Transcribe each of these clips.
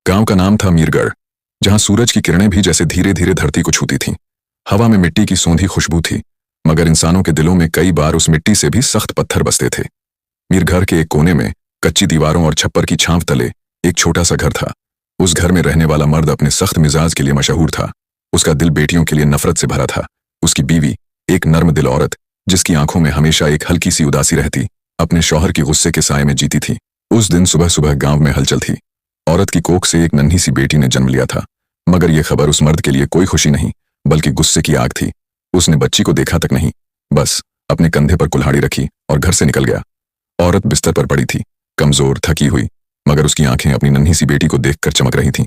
गांव का नाम था मीरगढ़, जहां सूरज की किरणें भी जैसे धीरे धीरे धरती को छूती थीं। हवा में मिट्टी की सोंधी खुशबू थी, मगर इंसानों के दिलों में कई बार उस मिट्टी से भी सख्त पत्थर बसते थे। मीरघर के एक कोने में कच्ची दीवारों और छप्पर की छांव तले एक छोटा सा घर था। उस घर में रहने वाला मर्द अपने सख्त मिजाज के लिए मशहूर था। उसका दिल बेटियों के लिए नफरत से भरा था। उसकी बीवी, एक नर्म दिल औरत जिसकी आंखों में हमेशा एक हल्की सी उदासी रहती, अपने शौहर की गुस्से के साए में जीती थी। उस दिन सुबह सुबह गांव में हलचल थी। औरत की कोख से एक नन्ही सी बेटी ने जन्म लिया था, मगर यह खबर उस मर्द के लिए कोई खुशी नहीं बल्कि गुस्से की आग थी। उसने बच्ची को देखा तक नहीं, बस अपने कंधे पर कुल्हाड़ी रखी और घर से निकल गया। औरत बिस्तर पर पड़ी थी, कमजोर, थकी हुई, मगर उसकी आंखें अपनी नन्ही सी बेटी को देखकर चमक रही थीं।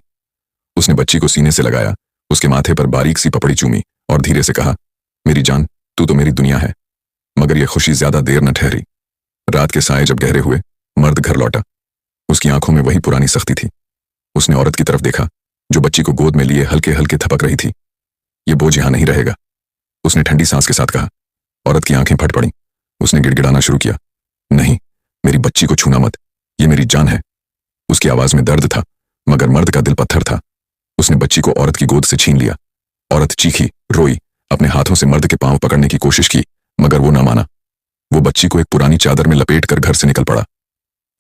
उसने बच्ची को सीने से लगाया, उसके माथे पर बारीक सी पपड़ी चूमी और धीरे से कहा, मेरी जान, तू तो मेरी दुनिया है। मगर यह खुशी ज्यादा देर न ठहरी। रात के साए जब गहरे हुए, मर्द घर लौटा। उसकी आंखों में वही पुरानी सख्ती थी। उसने औरत की तरफ देखा, जो बच्ची को गोद में लिए हल्के हल्के थपक रही थी। ये बोझ यहां नहीं रहेगा, उसने ठंडी सांस के साथ कहा। औरत की आंखें फट पड़ी। उसने गिड़गिड़ाना शुरू किया, नहीं, मेरी बच्ची को छूना मत, ये मेरी जान है। उसकी आवाज में दर्द था, मगर मर्द का दिल पत्थर था। उसने बच्ची को औरत की गोद से छीन लिया। औरत चीखी, रोई, अपने हाथों से मर्द के पांव पकड़ने की कोशिश की, मगर वो न माना। वो बच्ची को एक पुरानी चादर में लपेट कर घर से निकल पड़ा।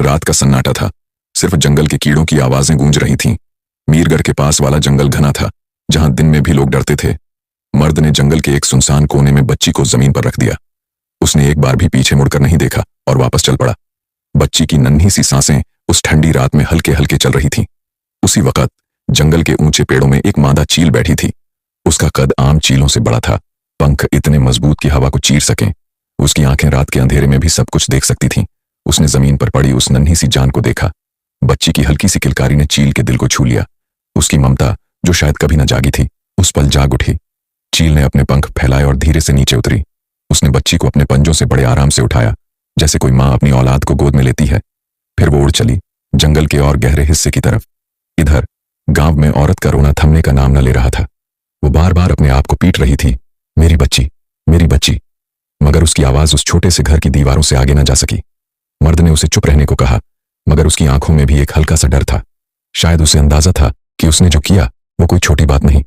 रात का सन्नाटा था, सिर्फ जंगल के कीड़ों की आवाजें गूंज रही थीं। मीरगढ़ के पास वाला जंगल घना था, जहां दिन में भी लोग डरते थे। मर्द ने जंगल के एक सुनसान कोने में बच्ची को जमीन पर रख दिया। उसने एक बार भी पीछे मुड़कर नहीं देखा और वापस चल पड़ा। बच्ची की नन्ही सी सांसें उस ठंडी रात में हल्के हल्के चल रही थीं। उसी वक्त जंगल के ऊंचे पेड़ों में एक मादा चील बैठी थी। उसका कद आम चीलों से बड़ा था, पंख इतने मजबूत कि हवा को चीर सकें। उसकी आंखें रात के अंधेरे में भी सब कुछ देख सकती थीं। उसने जमीन पर पड़ी उस नन्ही सी जान को देखा। बच्ची की हल्की सी किलकारी ने चील के दिल को छू लिया। उसकी ममता, जो शायद कभी न जागी थी, उस पल जाग उठी। चील ने अपने पंख फैलाए और धीरे से नीचे उतरी। उसने बच्ची को अपने पंजों से बड़े आराम से उठाया, जैसे कोई माँ अपनी औलाद को गोद में लेती है। फिर वो उड़ चली जंगल के और गहरे हिस्से की तरफ। इधर गांव में औरत का रोना थमने का नाम न ले रहा था। वो बार बार अपने आप को पीट रही थी, मेरी बच्ची, मेरी बच्ची, मगर उसकी आवाज उस छोटे से घर की दीवारों से आगे न जा सकी। मर्द ने उसे चुप रहने को कहा, मगर उसकी आंखों में भी एक हल्का सा डर था। शायद उसे अंदाजा था कि उसने जो किया वो कोई छोटी बात नहीं।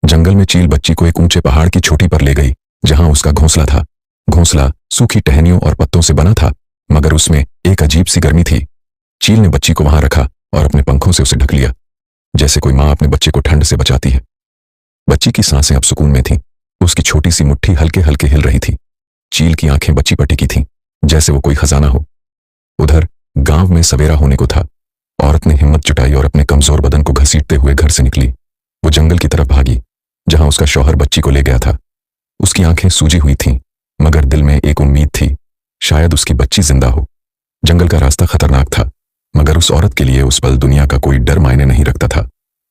जंगल में चील बच्ची को एक ऊंचे पहाड़ की चोटी पर ले गई, जहां उसका घोंसला था। घोंसला सूखी टहनियों और पत्तों से बना था, मगर उसमें एक अजीब सी गर्मी थी। चील ने बच्ची को वहां रखा और अपने पंखों से उसे ढक लिया, जैसे कोई माँ अपने बच्चे को ठंड से बचाती है। बच्ची की सांसें अब सुकून में थीं। उसकी छोटी सी मुट्ठी हल्के हल्के हिल रही थी। चील की आंखें बच्ची पर टिकी थीं, जैसे वो कोई खजाना हो। उधर गांव में सवेरा होने को था। औरत ने हिम्मत जुटाई और अपने कमजोर बदन को घसीटते हुए घर से निकली। वो जंगल की तरफ भागी, जहां उसका शौहर बच्ची को ले गया था। उसकी आंखें सूजी हुई थीं, मगर दिल में एक उम्मीद थी, शायद उसकी बच्ची जिंदा हो। जंगल का रास्ता खतरनाक था, मगर उस औरत के लिए उस पल दुनिया का कोई डर मायने नहीं रखता था।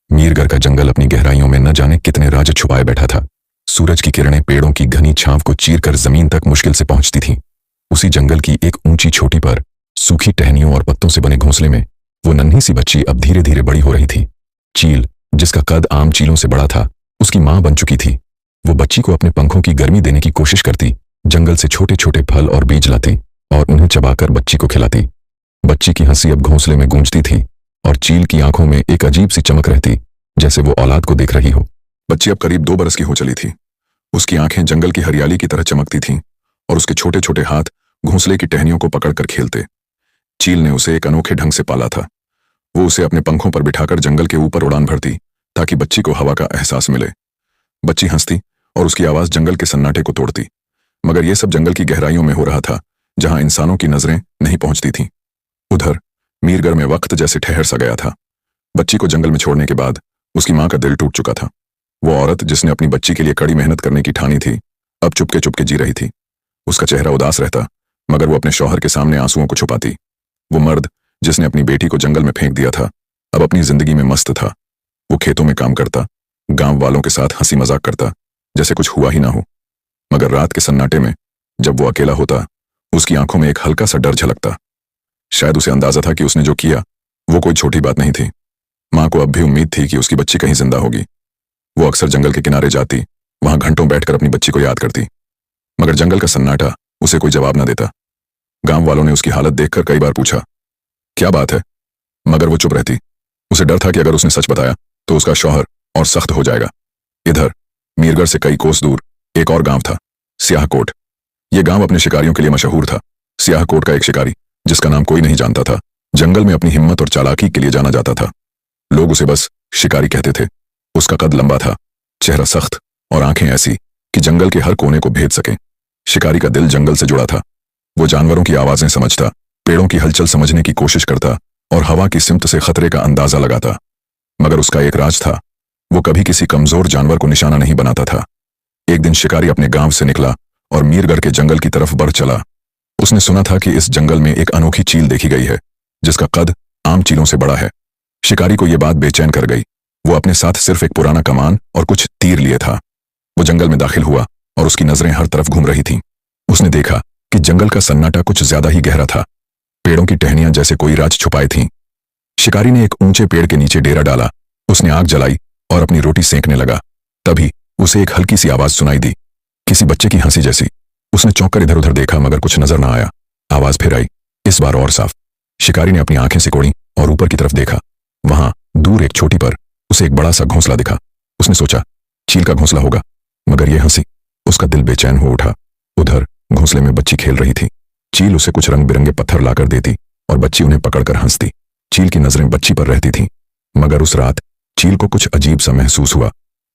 मीरगढ़ का जंगल अपनी गहराइयों में न जाने कितने राज छुपाए बैठा था। सूरज की किरणें पेड़ों की घनी छांव को चीरकर जमीन तक मुश्किल से पहुंचती थीं। उसी जंगल की एक ऊंची चोटी पर, सूखी टहनियों और पत्तों से बने घोंसले में, वो नन्ही सी बच्ची अब धीरे धीरे बड़ी हो रही थी। चील, जिसका कद आम चीलों से बड़ा था, उसकी मां बन चुकी थी। वो बच्ची को अपने पंखों की गर्मी देने की कोशिश करती, जंगल से छोटे छोटे फल और बीज लाती और उन्हें चबाकर बच्ची को खिलाती। बच्ची की हंसी अब घोंसले में गूंजती थी और चील की आंखों में एक अजीब सी चमक रहती, जैसे वो औलाद को देख रही हो। बच्ची अब करीब 2 बरस की हो चली थी। उसकी आंखें जंगल की हरियाली की तरह चमकती थीं और उसके छोटे छोटे हाथ घोंसले की टहनियों को पकड़कर खेलते। चील ने उसे एक अनोखे ढंग से पाला था। वो उसे अपने पंखों पर बिठाकर जंगल के ऊपर उड़ान भरती, ताकि बच्ची को हवा का एहसास मिले। बच्ची हंसती और उसकी आवाज जंगल के सन्नाटे को तोड़ती, मगर यह सब जंगल की गहराइयों में हो रहा था, जहां इंसानों की नजरें नहीं पहुंचती थीं। उधर मीरगढ़ में वक्त जैसे ठहर सा गया था। बच्ची को जंगल में छोड़ने के बाद उसकी मां का दिल टूट चुका था। वो औरत जिसने अपनी बच्ची के लिए कड़ी मेहनत करने की ठानी थी, अब चुपके चुपके जी रही थी। उसका चेहरा उदास रहता, मगर वो अपने शौहर के सामने आंसुओं को छुपाती। वो मर्द जिसने अपनी बेटी को जंगल में फेंक दिया था, अब अपनी जिंदगी में मस्त था। वो खेतों में काम करता, गांव वालों के साथ हंसी मजाक करता, जैसे कुछ हुआ ही ना हो। मगर रात के सन्नाटे में जब वो अकेला होता, उसकी आंखों में एक हल्का सा डर झलकता। शायद उसे अंदाजा था कि उसने जो किया वो कोई छोटी बात नहीं थी। मां को अब भी उम्मीद थी कि उसकी बच्ची कहीं जिंदा होगी। वो अक्सर जंगल के किनारे जाती, वहां घंटों बैठकर अपनी बच्ची को याद करती, मगर जंगल का सन्नाटा उसे कोई जवाब न देता। गांव वालों ने उसकी हालत देखकर कई बार पूछा, क्या बात है, मगर वो चुप रहती। उसे डर था कि अगर उसने सच बताया तो उसका शौहर और सख्त हो जाएगा। इधर मीरगढ़ से कई कोस दूर एक और गांव था, स्याहकोट। यह गांव अपने शिकारियों के लिए मशहूर था। स्याहकोट का एक शिकारी, जिसका नाम कोई नहीं जानता था, जंगल में अपनी हिम्मत और चालाकी के लिए जाना जाता था। लोग उसे बस शिकारी कहते थे। उसका कद लंबा था, चेहरा सख्त और आंखें ऐसी कि जंगल के हर कोने को भेद सके। शिकारी का दिल जंगल से जुड़ा था। वो जानवरों की आवाजें समझता, पेड़ों की हलचल समझने की कोशिश करता और हवा की सिमत से खतरे का अंदाजा लगाता। मगर उसका एक राज था, वो कभी किसी कमजोर जानवर को निशाना नहीं बनाता था। एक दिन शिकारी अपने गांव से निकला और मीरगढ़ के जंगल की तरफ बढ़ चला। उसने सुना था कि इस जंगल में एक अनोखी चील देखी गई है, जिसका कद आम चीलों से बड़ा है। शिकारी को यह बात बेचैन कर गई। वो अपने साथ सिर्फ एक पुराना कमान और कुछ तीर लिए था। वो जंगल में दाखिल हुआ और उसकी नजरें हर तरफ घूम रही थीं। उसने देखा कि जंगल का सन्नाटा कुछ ज्यादा ही गहरा था। पेड़ों की टहनियां जैसे कोई राज छुपाए थीं। शिकारी ने एक ऊंचे पेड़ के नीचे डेरा डाला। उसने आग जलाई और अपनी रोटी सेंकने लगा। तभी उसे एक हल्की सी आवाज सुनाई दी, किसी बच्चे की हंसी जैसी। उसने चौंक कर इधर उधर देखा, मगर कुछ नजर न आया। आवाज फिर आई, इस बार और साफ। शिकारी ने अपनी आंखें सिकोड़ी और ऊपर की तरफ देखा। वहां दूर एक छोटी पर उसे एक बड़ा सा घोंसला दिखा। उसने सोचा, चील का घोंसला होगा, मगर यह हंसी। उसका दिल बेचैन हो उठा। उधर घोंसले में बच्ची खेल रही थी। चील उसे कुछ रंग बिरंगे पत्थर लाकर देती और बच्ची उन्हें पकड़कर हंसती। चील की नजरें बच्ची पर रहती थीं। मगर उस रात चील को कुछ अजीब सा महसूस हुआ।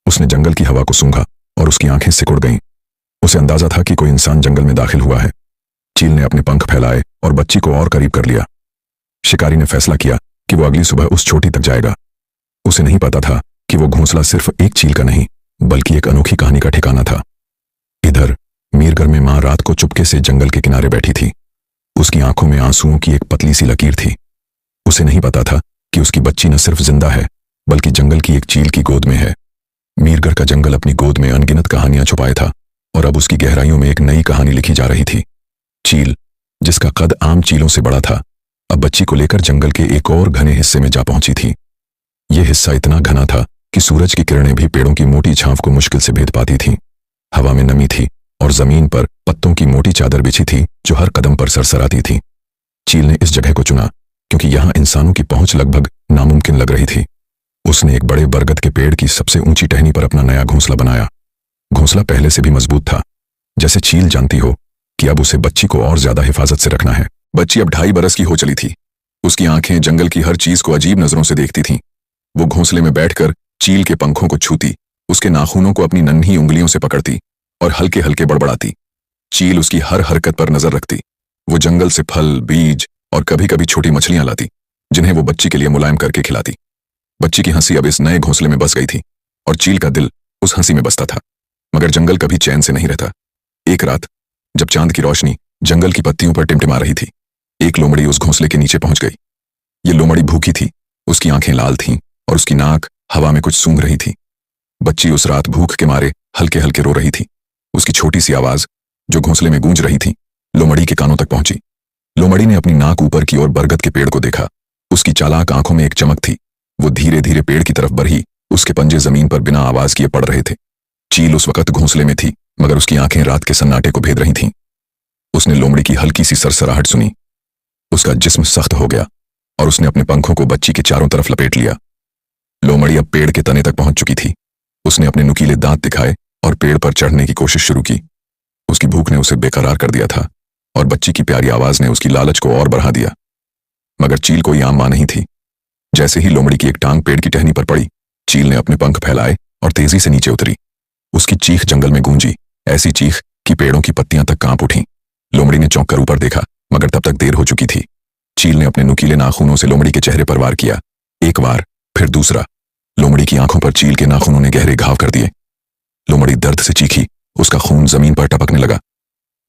उसने जंगल की हवा को सूंघा और उसकी आंखें सिकुड़ गईं। उसे अंदाजा था कि कोई इंसान जंगल में दाखिल हुआ है। चील ने अपने पंख फैलाए और बच्ची को और करीब कर लिया। शिकारी ने फैसला किया कि वो अगली सुबह उस छोटी तक जाएगा। उसे नहीं पता था कि वो घोंसला सिर्फ एक चील का नहीं, बल्कि एक अनोखी कहानी का ठिकाना था। इधर मीरगढ़ में मां रात को चुपके से जंगल के किनारे बैठी थी। उसकी आंखों में आंसुओं की एक पतली सी लकीर थी। उसे नहीं पता था कि उसकी बच्ची न सिर्फ जिंदा है, बल्कि जंगल की एक चील की गोद में है। मीरगढ़ का जंगल अपनी गोद में अनगिनत कहानियां छुपाए था और अब उसकी गहराइयों में एक नई कहानी लिखी जा रही थी। चील, जिसका कद आम चीलों से बड़ा था, अब बच्ची को लेकर जंगल के एक और घने हिस्से में जा पहुंची थी। यह हिस्सा इतना घना था कि सूरज की किरणें भी पेड़ों की मोटी छांव को मुश्किल से भेद पाती थीं। हवा में नमी थी और जमीन पर पत्तों की मोटी चादर बिछी थी जो हर कदम पर सरसराती थी। चील ने इस जगह को चुना क्योंकि यहां इंसानों की पहुंच लगभग नामुमकिन लग रही थी। उसने एक बड़े बरगद के पेड़ की सबसे ऊंची टहनी पर अपना नया घोंसला बनाया। घोंसला पहले से भी मजबूत था, जैसे चील जानती हो कि अब उसे बच्ची को और ज्यादा हिफाजत से रखना है। बच्ची अब 2.5 बरस की हो चली थी। उसकी आंखें जंगल की हर चीज को अजीब नजरों से देखती थीं। वो घोंसले में बैठकर चील के पंखों को छूती, उसके नाखूनों को अपनी नन्ही उंगलियों से पकड़ती और हल्के हल्के बड़बड़ाती। चील उसकी हर हरकत पर नजर रखती। वो जंगल से फल, बीज और कभी कभी छोटी मछलियां लाती, जिन्हें वो बच्ची के लिए मुलायम करके खिलाती। बच्ची की हंसी अब इस नए घोंसले में बस गई थी और चील का दिल उस हंसी में बसता था। मगर जंगल कभी चैन से नहीं रहता। एक रात जब चांद की रोशनी जंगल की पत्तियों पर टिमटिमा रही थी, एक लोमड़ी उस घोंसले के नीचे पहुंच गई। ये लोमड़ी भूखी थी, उसकी आंखें लाल थीं और उसकी नाक हवा में कुछ सूंघ रही थी। बच्ची उस रात भूख के मारे हल्के हल्के रो रही थी। उसकी छोटी सी आवाज जो घोंसले में गूंज रही थी, लोमड़ी के कानों तक पहुंची। लोमड़ी ने अपनी नाक ऊपर की ओर बरगद के पेड़ को देखा। उसकी चालाक आंखों में एक चमक थी। वो धीरे धीरे पेड़ की तरफ बढ़ी। उसके पंजे जमीन पर बिना आवाज किए पड़ रहे थे। चील उस वक्त घोंसले में थी, मगर उसकी आंखें रात के सन्नाटे को भेद रही थीं। उसने लोमड़ी की हल्की सी सरसराहट सुनी। उसका जिस्म सख्त हो गया और उसने अपने पंखों को बच्ची के चारों तरफ लपेट लिया। लोमड़ी अब पेड़ के तने तक पहुंच चुकी थी। उसने अपने नुकीले दांत दिखाए और पेड़ पर चढ़ने की कोशिश शुरू की। उसकी भूख ने उसे बेकरार कर दिया था और बच्ची की प्यारी आवाज ने उसकी लालच को और बढ़ा दिया। मगर चील कोई आम मां नहीं थी। जैसे ही लोमड़ी की एक टांग पेड़ की टहनी पर पड़ी, चील ने अपने पंख फैलाए और तेजी से नीचे उतरी। उसकी चीख जंगल में गूंजी, ऐसी चीख कि पेड़ों की पत्तियां तक कांप उठीं। लोमड़ी ने चौंक कर ऊपर देखा, मगर तब तक देर हो चुकी थी। चील ने अपने नुकीले नाखूनों से लोमड़ी के चेहरे पर वार किया। एक बार, फिर दूसरा। लोमड़ी की आंखों पर चील के नाखूनों ने गहरे घाव कर दिए। लोमड़ी दर्द से चीखी। उसका खून जमीन पर टपकने लगा।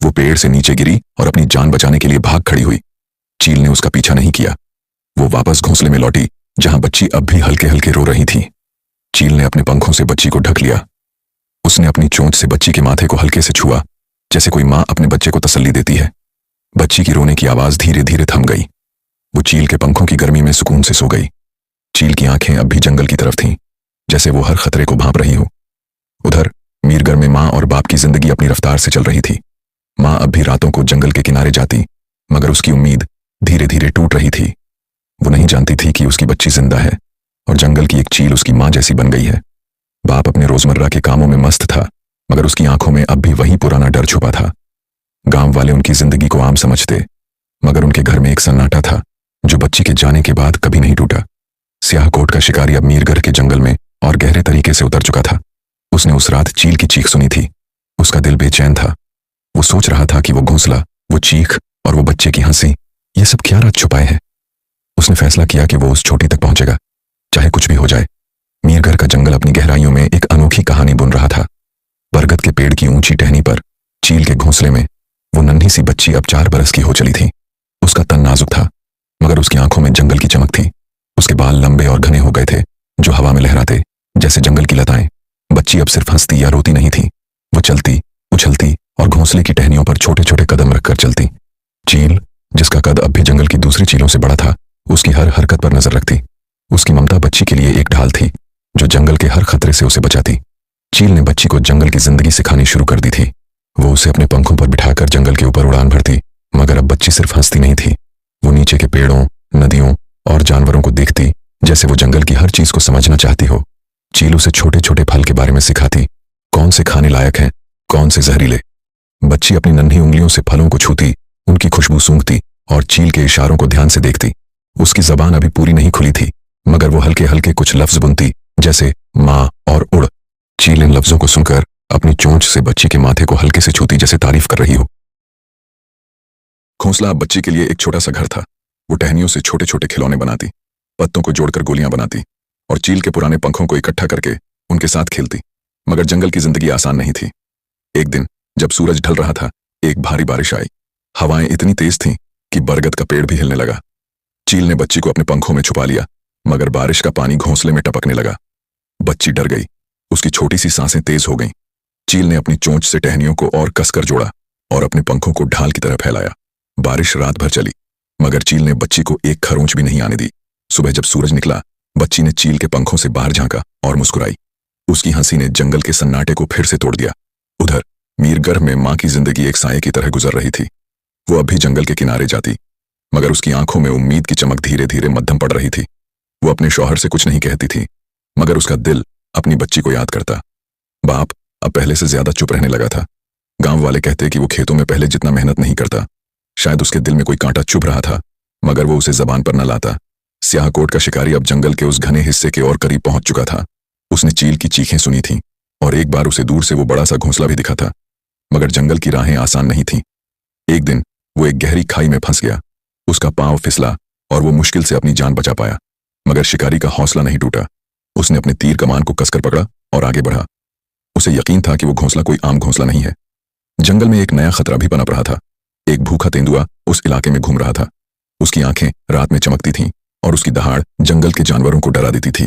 वो पेड़ से नीचे गिरी और अपनी जान बचाने के लिए भाग खड़ी हुई। चील ने उसका पीछा नहीं किया। वो वापस घोंसले में लौटी, जहां बच्ची अब भी हल्के हल्के रो रही थी। चील ने अपने पंखों से बच्ची को ढक लिया। उसने अपनी चोंच से बच्ची के माथे को हल्के से छुआ, जैसे कोई मां अपने बच्चे को तसल्ली देती है। बच्ची की रोने की आवाज धीरे धीरे थम गई। वो चील के पंखों की गर्मी में सुकून से सो गई। चील की आंखें अब भी जंगल की तरफ थीं, जैसे वो हर खतरे को भांप रही हो। उधर मीरगढ़ में मां और बाप की जिंदगी अपनी रफ्तार से चल रही थी। मां अब भी रातों को जंगल के किनारे जाती, मगर उसकी उम्मीद धीरे धीरे टूट रही थी। वो नहीं जानती थी कि उसकी बच्ची जिंदा है, और जंगल की एक चील उसकी माँ जैसी बन गई है। बाप अपने रोजमर्रा के कामों में मस्त था, मगर उसकी आंखों में अब भी वही पुराना डर छुपा था। गांव वाले उनकी जिंदगी को आम समझते, मगर उनके घर में एक सन्नाटा था जो बच्ची के जाने के बाद कभी नहीं टूटा। स्याहकोट का शिकारी अब मीरगर के जंगल में और गहरे तरीके से उतर चुका था। उसने उस रात चील की चीख सुनी थी। उसका दिल बेचैन था। वो सोच रहा था कि वो घोंसला, वो चीख और वो बच्चे की हंसी, ये सब क्या राज छुपाए हैं। उसने फैसला किया कि वो उस चोटी तक पहुंचेगा, चाहे कुछ भी हो जाए। मीरगर का जंगल अपनी गहराइयों में एक अनोखी कहानी बुन रहा था। बरगद के पेड़ की ऊंची टहनी पर चील के घोंसले में वो नन्ही सी बच्ची अब 4 बरस की हो चली थी। उसका तन नाजुक था, मगर उसकी आंखों में जंगल की चमक थी। उसके बाल लंबे और घने हो गए थे, जो हवा में लहराते जैसे जंगल की लताएं। बच्ची अब सिर्फ हंसती या रोती नहीं थी, वो चलती, उछलती और घोंसले की टहनियों पर छोटे छोटे कदम रखकर चलती। चील, जिसका कद अब भी जंगल की दूसरी चीलों से बड़ा था, उसकी हर हरकत पर नजर रखती। उसकी ममता बच्ची के लिए एक ढाल थी जो जंगल के हर खतरे से उसे बचाती। चील ने बच्ची को जंगल की जिंदगी सिखानी शुरू कर दी थी। वो उसे अपने पंखों पर बिठाकर जंगल के ऊपर उड़ान भरती, मगर अब बच्ची सिर्फ हंसती नहीं थी। वो नीचे के पेड़ों, नदियों और जानवरों को देखती, जैसे वो जंगल की हर चीज को समझना चाहती हो। चील उसे छोटे छोटे फल के बारे में सिखाती, कौन से खाने लायक हैं, कौन से जहरीले। बच्ची अपनी नन्ही उंगलियों से फलों को छूती, उनकी खुशबू सूंघती और चील के इशारों को ध्यान से देखती। उसकी जबान अभी पूरी नहीं खुली थी, मगर वो हल्के हल्के कुछ लफ्ज बुनती, जैसे माँ और उड़। चील इन लफ्जों को सुनकर अपनी चोंच से बच्ची के माथे को हल्के से छूती, जैसे तारीफ कर रही हो। घोंसला अब बच्ची के लिए एक छोटा सा घर था। वो टहनियों से छोटे छोटे खिलौने बनाती, पत्तों को जोड़कर गोलियां बनाती और चील के पुराने पंखों को इकट्ठा करके उनके साथ खेलती। मगर जंगल की जिंदगी आसान नहीं थी। एक दिन जब सूरज ढल रहा था, एक भारी बारिश आई। हवाएं इतनी तेज थीं कि बरगद का पेड़ भी हिलने लगा। चील ने बच्ची को अपने पंखों में छुपा लिया, मगर बारिश का पानी घोंसले में टपकने लगा। बच्ची डर गई, उसकी छोटी सी सांसें तेज हो गईं। चील ने अपनी चोंच से टहनियों को और कसकर जोड़ा और अपने पंखों को ढाल की तरह फैलाया। बारिश रात भर चली, मगर चील ने बच्ची को एक खरोंच भी नहीं आने दी। सुबह जब सूरज निकला, बच्ची ने चील के पंखों से बाहर झांका और मुस्कुराई। उसकी हंसी ने जंगल के सन्नाटे को फिर से तोड़ दिया। उधर मीरगर में मां की जिंदगी एक साए की तरह गुजर रही थी। वो अब भी जंगल के किनारे जाती, मगर उसकी आंखों में उम्मीद की चमक धीरे धीरे मद्धम पड़ रही थी। वो अपने शौहर से कुछ नहीं कहती थी, मगर उसका दिल अपनी बच्ची को याद करता। बाप अब पहले से ज्यादा चुप रहने लगा था। गांव वाले कहते कि वो खेतों में पहले जितना मेहनत नहीं करता। शायद उसके दिल में कोई कांटा चुभ रहा था, मगर वो उसे जबान पर न लाता। स्याहकोट का शिकारी अब जंगल के उस घने हिस्से के और करीब पहुंच चुका था। उसने चील की चीखें सुनी थीं और एक बार उसे दूर से वो बड़ा सा घोंसला भी दिखा था, मगर जंगल की राहें आसान नहीं थीं। एक दिन वो एक गहरी खाई में फंस गया। उसका पांव फिसला और वो मुश्किल से अपनी जान बचा पाया, मगर शिकारी का हौसला नहीं टूटा। उसने अपने तीर कमान को कसकर पकड़ा और आगे बढ़ा। उसे यकीन था कि वो घोंसला कोई आम घोंसला नहीं है। जंगल में एक नया खतरा भी पनप रहा था। एक भूखा तेंदुआ उस इलाके में घूम रहा था। उसकी आंखें रात में चमकती थीं और उसकी दहाड़ जंगल के जानवरों को डरा देती थी।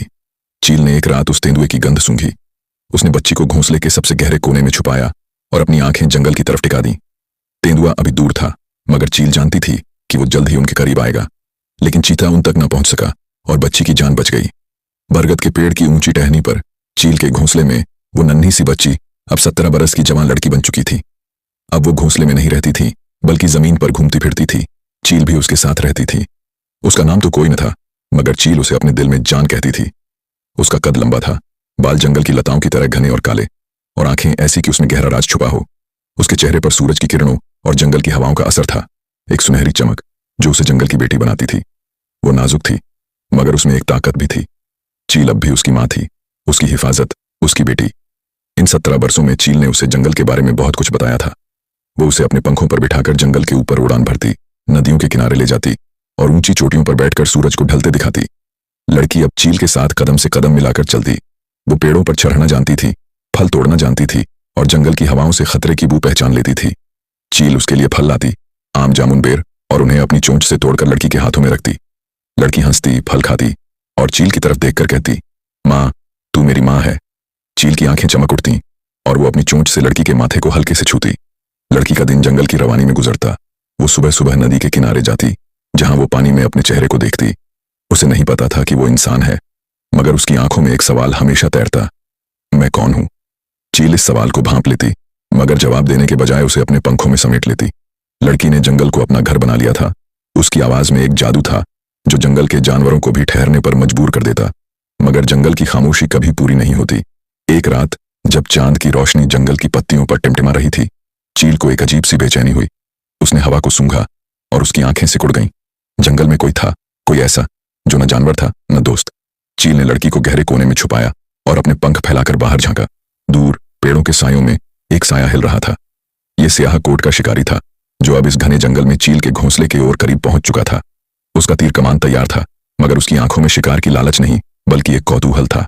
चील ने एक रात उस तेंदुए की गंध सूंघी। उसने बच्ची को घोंसले के सबसे गहरे कोने में छुपाया और अपनी आंखें जंगल की तरफ टिका दी। तेंदुआ अभी दूर था, मगर चील जानती थी कि वो जल्द ही उनके करीब आएगा। लेकिन चीता उन तक न पहुंच सका और बच्ची की जान बच गई। बरगद के पेड़ की ऊंची टहनी पर चील के घोंसले में वो नन्ही सी बच्ची अब 17 बरस की जवान लड़की बन चुकी थी। अब वो घोंसले में नहीं रहती थी, बल्कि जमीन पर घूमती फिरती थी। चील भी उसके साथ रहती थी। उसका नाम तो कोई न था, मगर चील उसे अपने दिल में जान कहती थी। उसका कद लंबा था, बाल जंगल की लताओं की तरह घने और काले, और आंखें ऐसी कि उसमें गहरा राज छुपा हो। उसके चेहरे पर सूरज की किरणों और जंगल की हवाओं का असर था, एक सुनहरी चमक जो उसे जंगल की बेटी बनाती थी। वो नाजुक थी, मगर उसमें एक ताकत भी थी। चील अब भी उसकी माँ थी, उसकी हिफाजत, उसकी बेटी। इन 17 बरसों में चील ने उसे जंगल के बारे में बहुत कुछ बताया था। वो उसे अपने पंखों पर बिठाकर जंगल के ऊपर उड़ान भरती, नदियों के किनारे ले जाती और ऊंची चोटियों पर बैठकर सूरज को ढलते दिखाती। लड़की अब चील के साथ कदम से कदम मिलाकर चलती। वो पेड़ों पर चढ़ना जानती थी, फल तोड़ना जानती थी और जंगल की हवाओं से खतरे की बू पहचान लेती थी। चील उसके लिए फल लाती, आम, जामुन, बेर, और उन्हें अपनी चोंच से तोड़कर लड़की के हाथों में रखती। लड़की हंसती, फल खाती और चील की तरफ देखकर कहती, माँ, तू मेरी माँ है। चील की आंखें चमक उठती और वो अपनी चोंच से लड़की के माथे को हल्के से छूती। लड़की का दिन जंगल की रवानी में गुजरता। वो सुबह सुबह नदी के किनारे जाती, जहां वो पानी में अपने चेहरे को देखती। उसे नहीं पता था कि वो इंसान है, मगर उसकी आंखों में एक सवाल हमेशा तैरता, मैं कौन हूं? चील इस सवाल को भांप लेती, मगर जवाब देने के बजाय उसे अपने पंखों में समेट लेती। लड़की ने जंगल को अपना घर बना लिया था। उसकी आवाज में एक जादू था जो जंगल के जानवरों को भी ठहरने पर मजबूर कर देता। मगर जंगल की खामोशी कभी पूरी नहीं होती। एक रात जब चांद की रोशनी जंगल की पत्तियों पर टिमटिमा रही थी, चील को एक अजीब सी बेचैनी हुई। उसने हवा को सूंघा और उसकी आंखें सिकुड़ गईं। जंगल में कोई था, कोई ऐसा जो न जानवर था न दोस्त। चील ने लड़की को गहरे कोने में छुपाया और अपने पंख फैलाकर बाहर झांका। दूर पेड़ों के सायों में एक साया हिल रहा था। यह स्याह कोट का शिकारी था, जो अब इस घने जंगल में चील के घोंसले के ओर करीब पहुंच चुका था। उसका तीर कमान तैयार था, मगर उसकी आंखों में शिकार की लालच नहीं बल्कि एक कौतूहल था।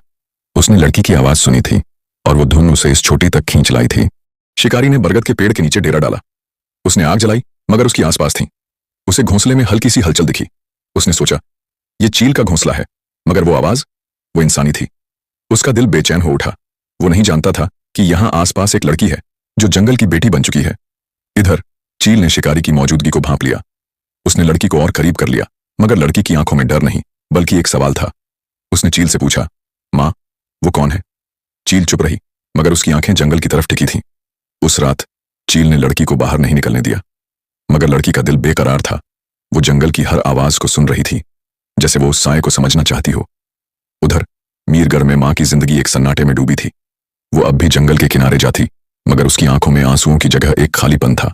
उसने लड़की की आवाज सुनी थी और वो धुन उसे इस छोटी तक खींच लाई थी। शिकारी ने बरगद के पेड़ के नीचे डेरा डाला। उसने आग जलाई, मगर उसकी आसपास थी। उसे घोंसले में हल्की सी हलचल दिखी। उसने सोचा, ये चील का घोंसला है, मगर वो आवाज, वो इंसानी थी। उसका दिल बेचैन हो उठा। वो नहीं जानता था कि यहां आसपास एक लड़की है जो जंगल की बेटी बन चुकी है। इधर चील ने शिकारी की मौजूदगी को भांप लिया। उसने लड़की को और करीब कर लिया, मगर लड़की की आंखों में डर नहीं बल्कि एक सवाल था। उसने चील से पूछा, मां, वो कौन है? चील चुप रही, मगर उसकी आंखें जंगल की तरफ टिकी थीं। उस रात चील ने लड़की को बाहर नहीं निकलने दिया, मगर लड़की का दिल बेकरार था। वो जंगल की हर आवाज को सुन रही थी, जैसे वो उस साए को समझना चाहती हो। उधर मीरगढ़ में मां की जिंदगी एक सन्नाटे में डूबी थी। वो अब भी जंगल के किनारे जाती, मगर उसकी आंखों में आंसुओं की जगह एक खालीपन था।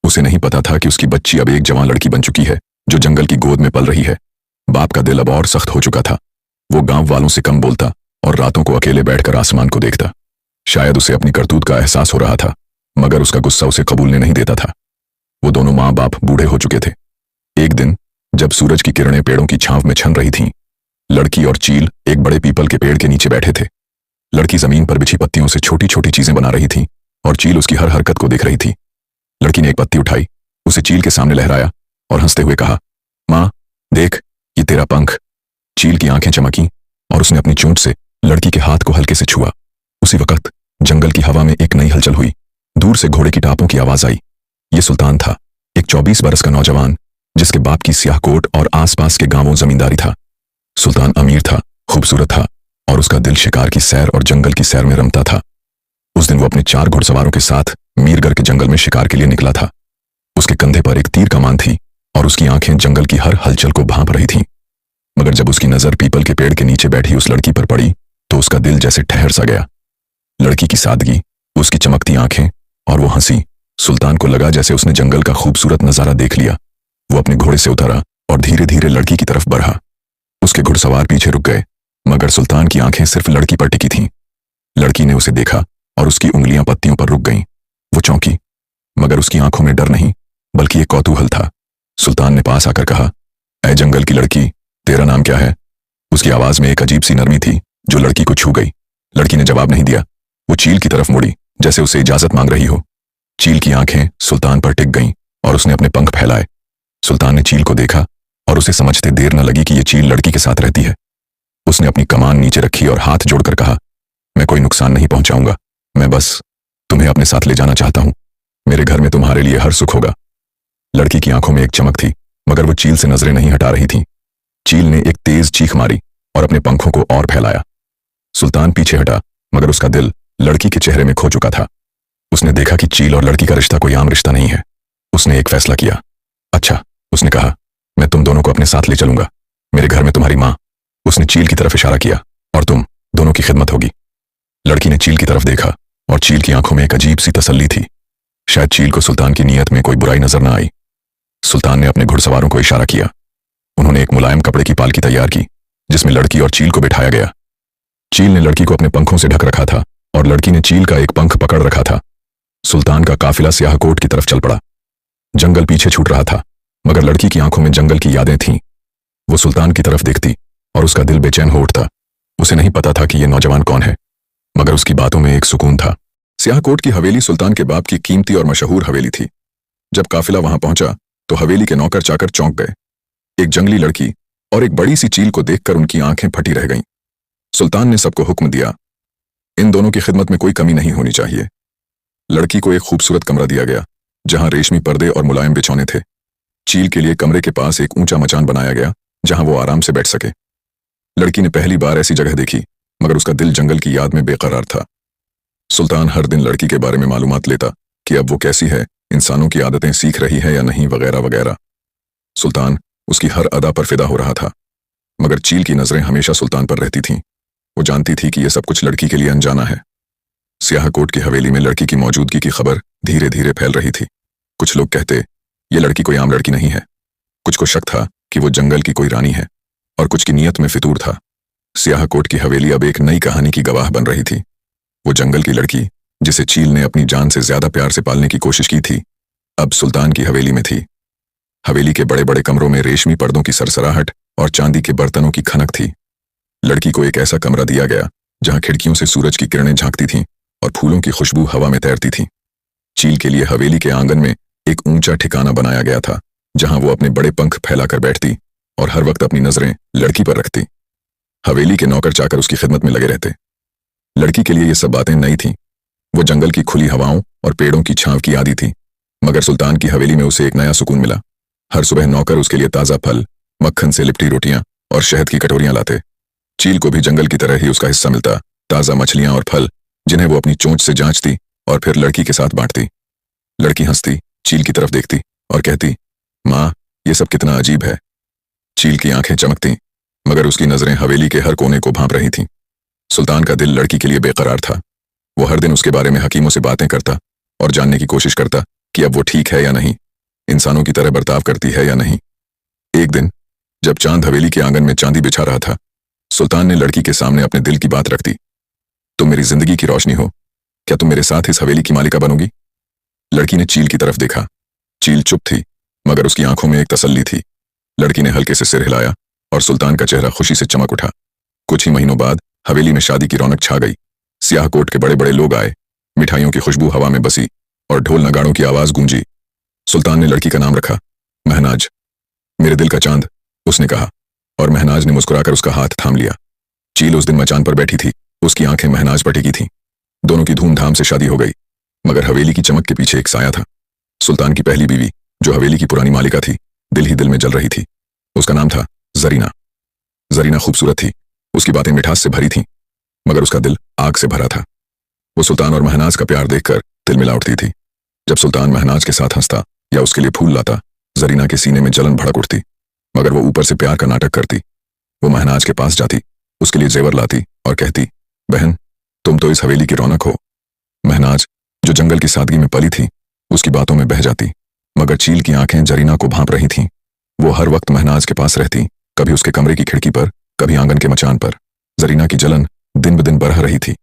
उसे नहीं पता था कि उसकी बच्ची अब एक जवान लड़की बन चुकी है जो जंगल की गोद में पल रही है। बाप का दिल अब और सख्त हो चुका था। वो गांव वालों से कम बोलता और रातों को अकेले बैठकर आसमान को देखता। शायद उसे अपनी करतूत का एहसास हो रहा था, मगर उसका गुस्सा उसे कबूलने नहीं देता था। वो दोनों माँ बाप बूढ़े हो चुके थे। एक दिन जब सूरज की किरणें पेड़ों की छांव में छन रही थीं, लड़की और चील एक बड़े पीपल के पेड़ के नीचे बैठे थे। लड़की जमीन पर बिछी पत्तियों से छोटी छोटी चीजें बना रही थी और चील उसकी हर हरकत को देख रही थी। लड़की ने एक पत्ती उठाई, उसे चील के सामने लहराया और हंसते हुए कहा, मां, देख, ये तेरा पंख। चील की आंखें चमकी और उसने अपनी चोंच से लड़की के हाथ को हल्के से छुआ। उसी वक्त जंगल की हवा में एक नई हलचल हुई। दूर से घोड़े की टापों की आवाज आई। ये सुल्तान था, एक 24 बरस का नौजवान, जिसके बाप की स्याह कोट और आसपास के गांवों जमींदारी था। सुल्तान अमीर था, खूबसूरत था और उसका दिल शिकार की सैर और जंगल की सैर में रमता था। उस दिन वो अपने 4 घुड़सवारों के साथ मीरगढ़ के जंगल में शिकार के लिए निकला था। उसके कंधे पर एक तीर कमान थी और उसकी आंखें जंगल की हर हलचल को भांप रही थीं। मगर जब उसकी नजर पीपल के पेड़ के नीचे बैठी उस लड़की पर पड़ी तो उसका दिल जैसे ठहर सा गया। लड़की की सादगी, उसकी चमकती आंखें और वो हंसी, सुल्तान को लगा जैसे उसने जंगल का खूबसूरत नजारा देख लिया। वो अपने घोड़े से उतरा और धीरे धीरे लड़की की तरफ बढ़ा। उसके घुड़सवार पीछे रुक गए, मगर सुल्तान की आंखें सिर्फ लड़की पर टिकी थीं। लड़की ने उसे देखा और उसकी उंगलियां पत्तियों पर रुक गईं। वो चौंकी, मगर उसकी आंखों में डर नहीं बल्कि एक कौतूहल था। सुल्तान ने पास आकर कहा, ऐ जंगल की लड़की, तेरा नाम क्या है? उसकी आवाज में एक अजीब सी नरमी थी जो लड़की को छू गई। लड़की ने जवाब नहीं दिया। वो चील की तरफ मुड़ी जैसे उसे इजाजत मांग रही हो। चील की आंखें सुल्तान पर टिक गईं और उसने अपने पंख फैलाए। सुल्तान ने चील को देखा और उसे समझते देर न लगी कि यह चील लड़की के साथ रहती है। उसने अपनी कमान नीचे रखी और हाथ जोड़कर कहा, मैं कोई नुकसान नहीं पहुंचाऊंगा, मैं बस तुम्हें अपने साथ ले जाना चाहता हूं। मेरे घर में तुम्हारे लिए हर सुख होगा। लड़की की आंखों में एक चमक थी, मगर वो चील से नजरें नहीं हटा रही थी। चील ने एक तेज चीख मारी और अपने पंखों को और फैलाया। सुल्तान पीछे हटा, मगर उसका दिल लड़की के चेहरे में खो चुका था। उसने देखा कि चील और लड़की का रिश्ता कोई आम रिश्ता नहीं है। उसने एक फैसला किया। अच्छा, उसने कहा, मैं तुम दोनों को अपने साथ ले चलूंगा। मेरे घर में तुम्हारी माँ, उसने चील की तरफ इशारा किया, और तुम दोनों की खिदमत होगी। लड़की ने चील की तरफ देखा और चील की आंखों में एक अजीब सी तसल्ली थी। शायद चील को सुल्तान की नीयत में कोई बुराई नजर न आई। सुल्तान ने अपने घुड़सवारों को इशारा किया। उन्होंने एक मुलायम कपड़े की पालकी तैयार की जिसमें लड़की और चील को बिठाया गया। चील ने लड़की को अपने पंखों से ढक रखा था और लड़की ने चील का एक पंख पकड़ रखा था। सुल्तान का काफिला सियाहकोट की तरफ चल पड़ा। जंगल पीछे छूट रहा था, मगर लड़की की आंखों में जंगल की यादें थीं। वो सुल्तान की तरफ देखती और उसका दिल बेचैन हो उठता। उसे नहीं पता था कि यह नौजवान कौन है, मगर उसकी बातों में एक सुकून था। सियाहकोट की हवेली सुल्तान के बाप की कीमती और मशहूर हवेली थी। जब काफिला वहां पहुंचा तो हवेली के नौकर चाकर चौंक गए। एक जंगली लड़की और एक बड़ी सी चील को देखकर उनकी आंखें फटी रह गईं। सुल्तान ने सबको हुक्म दिया, इन दोनों की खिदमत में कोई कमी नहीं होनी चाहिए। लड़की को एक खूबसूरत कमरा दिया गया जहां रेशमी पर्दे और मुलायम बिछौने थे। चील के लिए कमरे के पास एक ऊंचा मचान बनाया गया जहां वो आराम से बैठ सके। लड़की ने पहली बार ऐसी जगह देखी, मगर उसका दिल जंगल की याद में बेकरार था। सुल्तान हर दिन लड़की के बारे में मालूमात लेता कि अब वो कैसी है, इंसानों की आदतें सीख रही है या नहीं, वगैरह वगैरह। सुल्तान उसकी हर अदा पर फिदा हो रहा था, मगर चील की नजरें हमेशा सुल्तान पर रहती थीं। वो जानती थी कि यह सब कुछ लड़की के लिए अनजाना है। स्याहकोट की हवेली में लड़की की मौजूदगी की खबर धीरे धीरे फैल रही थी। कुछ लोग कहते ये लड़की कोई आम लड़की नहीं है, कुछ को शक था कि वो जंगल की कोई रानी है, और कुछ की नीयत में फितूर था। स्याहकोट की हवेली अब एक नई कहानी की गवाह बन रही थी। वो जंगल की लड़की जिसे चील ने अपनी जान से ज्यादा प्यार से पालने की कोशिश की थी, अब सुल्तान की हवेली में थी। हवेली के बड़े बड़े कमरों में रेशमी पर्दों की सरसराहट और चांदी के बर्तनों की खनक थी। लड़की को एक ऐसा कमरा दिया गया जहां खिड़कियों से सूरज की किरणें झांकती थीं और फूलों की खुशबू हवा में तैरती थी। चील के लिए हवेली के आंगन में एक ऊंचा ठिकाना बनाया गया था जहां वो अपने बड़े पंख फैलाकर बैठती और हर वक्त अपनी नजरें लड़की पर रखती। हवेली के नौकर चाकर उसकी खिदमत में लगे रहते। लड़की के लिए ये सब बातें नई थीं। वो जंगल की खुली हवाओं और पेड़ों की छांव की आदी थी, मगर सुल्तान की हवेली में उसे एक नया सुकून मिला। हर सुबह नौकर उसके लिए ताज़ा फल, मक्खन से लिपटी रोटियां और शहद की कटोरियां लाते। चील को भी जंगल की तरह ही उसका हिस्सा मिलता, ताज़ा मछलियां और फल, जिन्हें वो अपनी चोंच से जांचती और फिर लड़की के साथ बांटती। लड़की हंसती, चील की तरफ देखती और कहती, माँ, ये सब कितना अजीब है। चील की आंखें चमकती, मगर उसकी नजरें हवेली के हर कोने को भांप रही थीं। सुल्तान का दिल लड़की के लिए बेकरार था। वो हर दिन उसके बारे में हकीमों से बातें करता और जानने की कोशिश करता कि अब वो ठीक है या नहीं, इंसानों की तरह बर्ताव करती है या नहीं। एक दिन जब चांद हवेली के आंगन में चांदी बिछा रहा था, सुल्तान ने लड़की के सामने अपने दिल की बात रख दी। तुम मेरी जिंदगी की रोशनी हो, क्या तुम मेरे साथ इस हवेली की मालिका बनोगी? लड़की ने चील की तरफ देखा। चील चुप थी, मगर उसकी आंखों में एक तसल्ली थी। लड़की ने हल्के से सिर हिलाया और सुल्तान का चेहरा खुशी से चमक उठा। कुछ ही महीनों बाद हवेली में शादी की रौनक छा गई। स्याहकोट के बड़े बड़े लोग आए, मिठाइयों की खुशबू हवा में बसी और ढोल नगाड़ों की आवाज गूंजी। सुल्तान ने लड़की का नाम रखा महनाज। मेरे दिल का चांद, उसने कहा, और महनाज ने मुस्कुराकर उसका हाथ थाम लिया। चील उस दिन मचान पर बैठी थी, उसकी आंखें महनाज पर टिकी थीं। दोनों की धूमधाम से शादी हो गई, मगर हवेली की चमक के पीछे एक साया था। सुल्तान की पहली बीवी, जो हवेली की पुरानी मालिका थी, दिल ही दिल में जल रही थी। उसका नाम था जरीना। जरीना खूबसूरत थी, उसकी बातें मिठास से भरी थीं, मगर उसका दिल आग से भरा था। वो सुल्तान और महनाज का प्यार देखकर दिल मिला उठती थी। जब सुल्तान महनाज के साथ हंसता या उसके लिए फूल लाता, जरीना के सीने में जलन भड़क उठती, मगर वो ऊपर से प्यार का नाटक करती। वो महनाज के पास जाती, उसके लिए जेवर लाती और कहती, बहन, तुम तो इस हवेली की रौनक हो। महनाज, जो जंगल की सादगी में पली थी, उसकी बातों में बह जाती, मगर चील की आंखें जरीना को भांप रही थीं। वो हर वक्त महनाज के पास रहती, कभी उसके कमरे की खिड़की पर, कभी आंगन के मचान पर। जरीना की जलन दिन ब दिन बढ़ रही थी।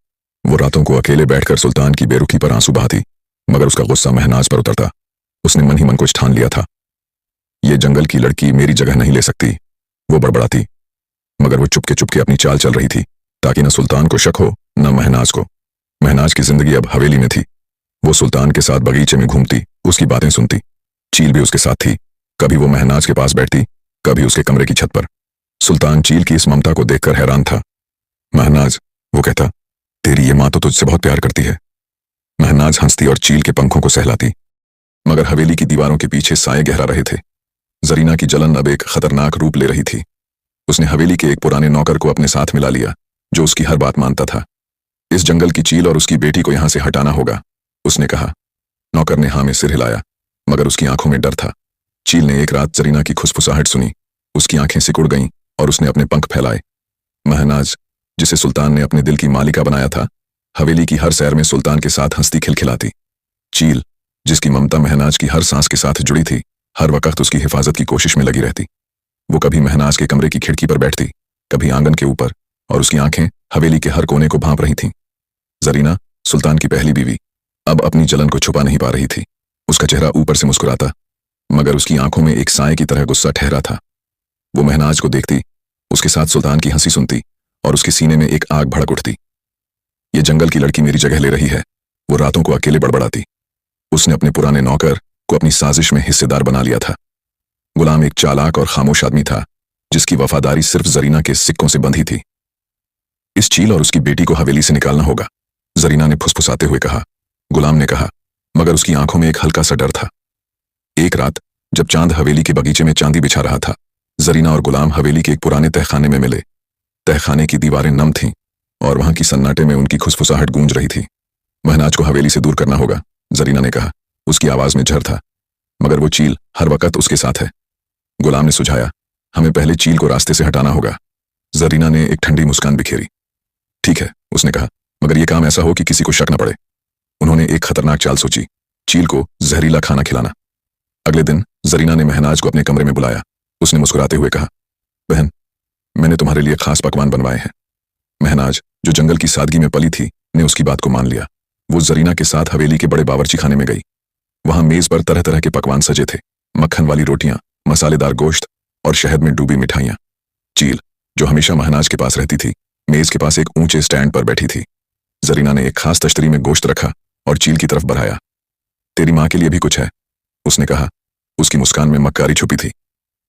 वो रातों को अकेले बैठकर सुल्तान की बेरुखी पर आंसू बहाती, मगर उसका गुस्सा महनाज पर उतरता। उसने मन ही मन कुछ ठान लिया था, ये जंगल की लड़की मेरी जगह नहीं ले सकती। वो बड़बड़ाती, मगर वो चुपके चुपके अपनी चाल चल रही थी, ताकि न सुल्तान को शक हो न महनाज को। महनाज की जिंदगी अब हवेली में थी। वो सुल्तान के साथ बगीचे में घूमती, उसकी बातें सुनती। चील भी उसके साथ थी, कभी वो महनाज के पास बैठती, कभी उसके कमरे की छत पर। सुल्तान चील की इस ममता को देखकर हैरान था। महनाज, वो कहता, तेरी ये माँ तो तुझसे बहुत प्यार करती है। महनाज हंसती और चील के पंखों को सहलाती, मगर हवेली की दीवारों के पीछे साए गहरा रहे थे। जरीना की जलन अब एक खतरनाक रूप ले रही थी। उसने हवेली के एक पुराने नौकर को अपने साथ मिला लिया, जो उसकी हर बात मानता था। इस जंगल की चील और उसकी बेटी को यहां से हटाना होगा, उसने कहा। नौकर ने हाँ में सिर हिलाया, मगर उसकी आंखों में डर था। चील ने एक रात जरीना की खुसफुसाहट सुनी, उसकी आंखें सिकुड़ गईं और उसने अपने पंख फैलाए। महनाज, जिसे सुल्तान ने अपने दिल की मालिका बनाया था, हवेली की हर सैर में सुल्तान के साथ हंसती खिलखिलाती। चील, जिसकी ममता महनाज की हर सांस के साथ जुड़ी थी, हर वक्त उसकी हिफाजत की कोशिश में लगी रहती। वो कभी महनाज के कमरे की खिड़की पर बैठती, कभी आंगन के ऊपर, और उसकी आंखें हवेली के हर कोने को भांप रही थीं। जरीना, सुल्तान की पहली बीवी, अब अपनी जलन को छुपा नहीं पा रही थी। उसका चेहरा ऊपर से मुस्कुराता, मगर उसकी आंखों में एक साए की तरह गुस्सा ठहरा था। वो महनाज को देखती, उसके साथ सुल्तान की हंसी सुनती, और उसके सीने में एक आग भड़क उठती। ये जंगल की लड़की मेरी जगह ले रही है, वो रातों को अकेले बड़बड़ाती। उसने अपने पुराने नौकर को अपनी साजिश में हिस्सेदार बना लिया था। गुलाम एक चालाक और खामोश आदमी था, जिसकी वफादारी सिर्फ जरीना के सिक्कों से बंधी थी। इस चील और उसकी बेटी को हवेली से निकालना होगा, जरीना ने फुसफुसाते हुए कहा। गुलाम ने कहा, मगर उसकी आंखों में एक हल्का सा डर था। एक रात जब चांद हवेली के बगीचे में चांदी बिछा रहा था, जरीना और गुलाम हवेली के एक पुराने तहखाने में मिले। तहखाने की दीवारें नम थीं और वहां की सन्नाटे में उनकी खुसफुसाहट गूंज रही थी। महनाज को हवेली से दूर करना होगा, जरीना ने कहा। उसकी आवाज में झर था, मगर वो चील हर वक्त उसके साथ है। गुलाम ने सुझाया, हमें पहले चील को रास्ते से हटाना होगा। जरीना ने एक ठंडी मुस्कान बिखेरी। ठीक है, उसने कहा, मगर यह काम ऐसा हो कि किसी को शक न पड़े। उन्होंने एक खतरनाक चाल सोची, चील को जहरीला खाना खिलाना। अगले दिन जरीना ने महनाज को अपने कमरे में बुलाया। उसने मुस्कुराते हुए कहा, बहन, मैंने तुम्हारे लिए खास पकवान बनवाए हैं। महनाज, जो जंगल की सादगी में पली थी, ने उसकी बात को मान लिया। वो जरीना के साथ हवेली के बड़े बावर्ची खाने में गई। वहां मेज पर तरह तरह के पकवान सजे थे, मक्खन वाली रोटियां, मसालेदार गोश्त और शहद में डूबी मिठाइयां। चील, जो हमेशा महनाज के पास रहती थी, मेज के पास एक ऊंचे स्टैंड पर बैठी थी। जरीना ने एक खास तश्तरी में गोश्त रखा और चील की तरफ बढ़ाया। तेरी माँ के लिए भी कुछ है, उसने कहा। उसकी मुस्कान में मक्कारी छुपी थी।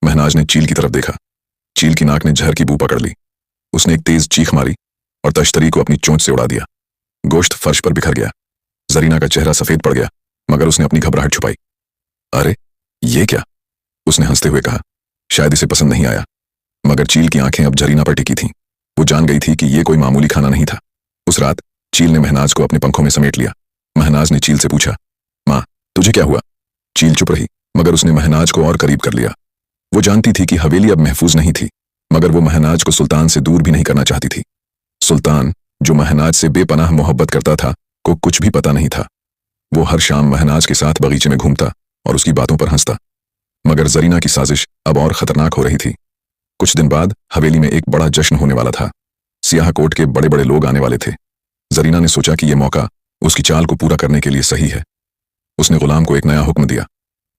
महनाज ने चील की तरफ देखा। चील की नाक ने जहर की बू पकड़ ली। उसने एक तेज चीख मारी और तश्तरी को अपनी चोंच से उड़ा दिया। गोश्त फर्श पर बिखर गया। जरीना का चेहरा सफेद पड़ गया, मगर उसने अपनी घबराहट छुपाई। अरे, ये क्या? उसने हंसते हुए कहा। शायद इसे पसंद नहीं आया। मगर चील की आंखें अब जरीना पर टिकी थीं। वो जान गई थी कि यह कोई मामूली खाना नहीं था। उस रात चील ने महनाज को अपने पंखों में समेट लिया। महनाज ने चील से पूछा, माँ, तुझे क्या हुआ? चील चुप रही, मगर उसने महनाज को और करीब कर लिया। वो जानती थी कि हवेली अब महफूज नहीं थी, मगर वो महनाज को सुल्तान से दूर भी नहीं करना चाहती थी। सुल्तान, जो महनाज से बेपनाह मोहब्बत करता था, को कुछ भी पता नहीं था। वो हर शाम महनाज के साथ बगीचे में घूमता और उसकी बातों पर हंसता। मगर जरीना की साजिश अब और खतरनाक हो रही थी। कुछ दिन बाद हवेली में एक बड़ा जश्न होने वाला था। सियाहकोट के बड़े बड़े लोग आने वाले थे। जरीना ने सोचा कि यह मौका उसकी चाल को पूरा करने के लिए सही है। उसने गुलाम को एक नया हुक्म दिया,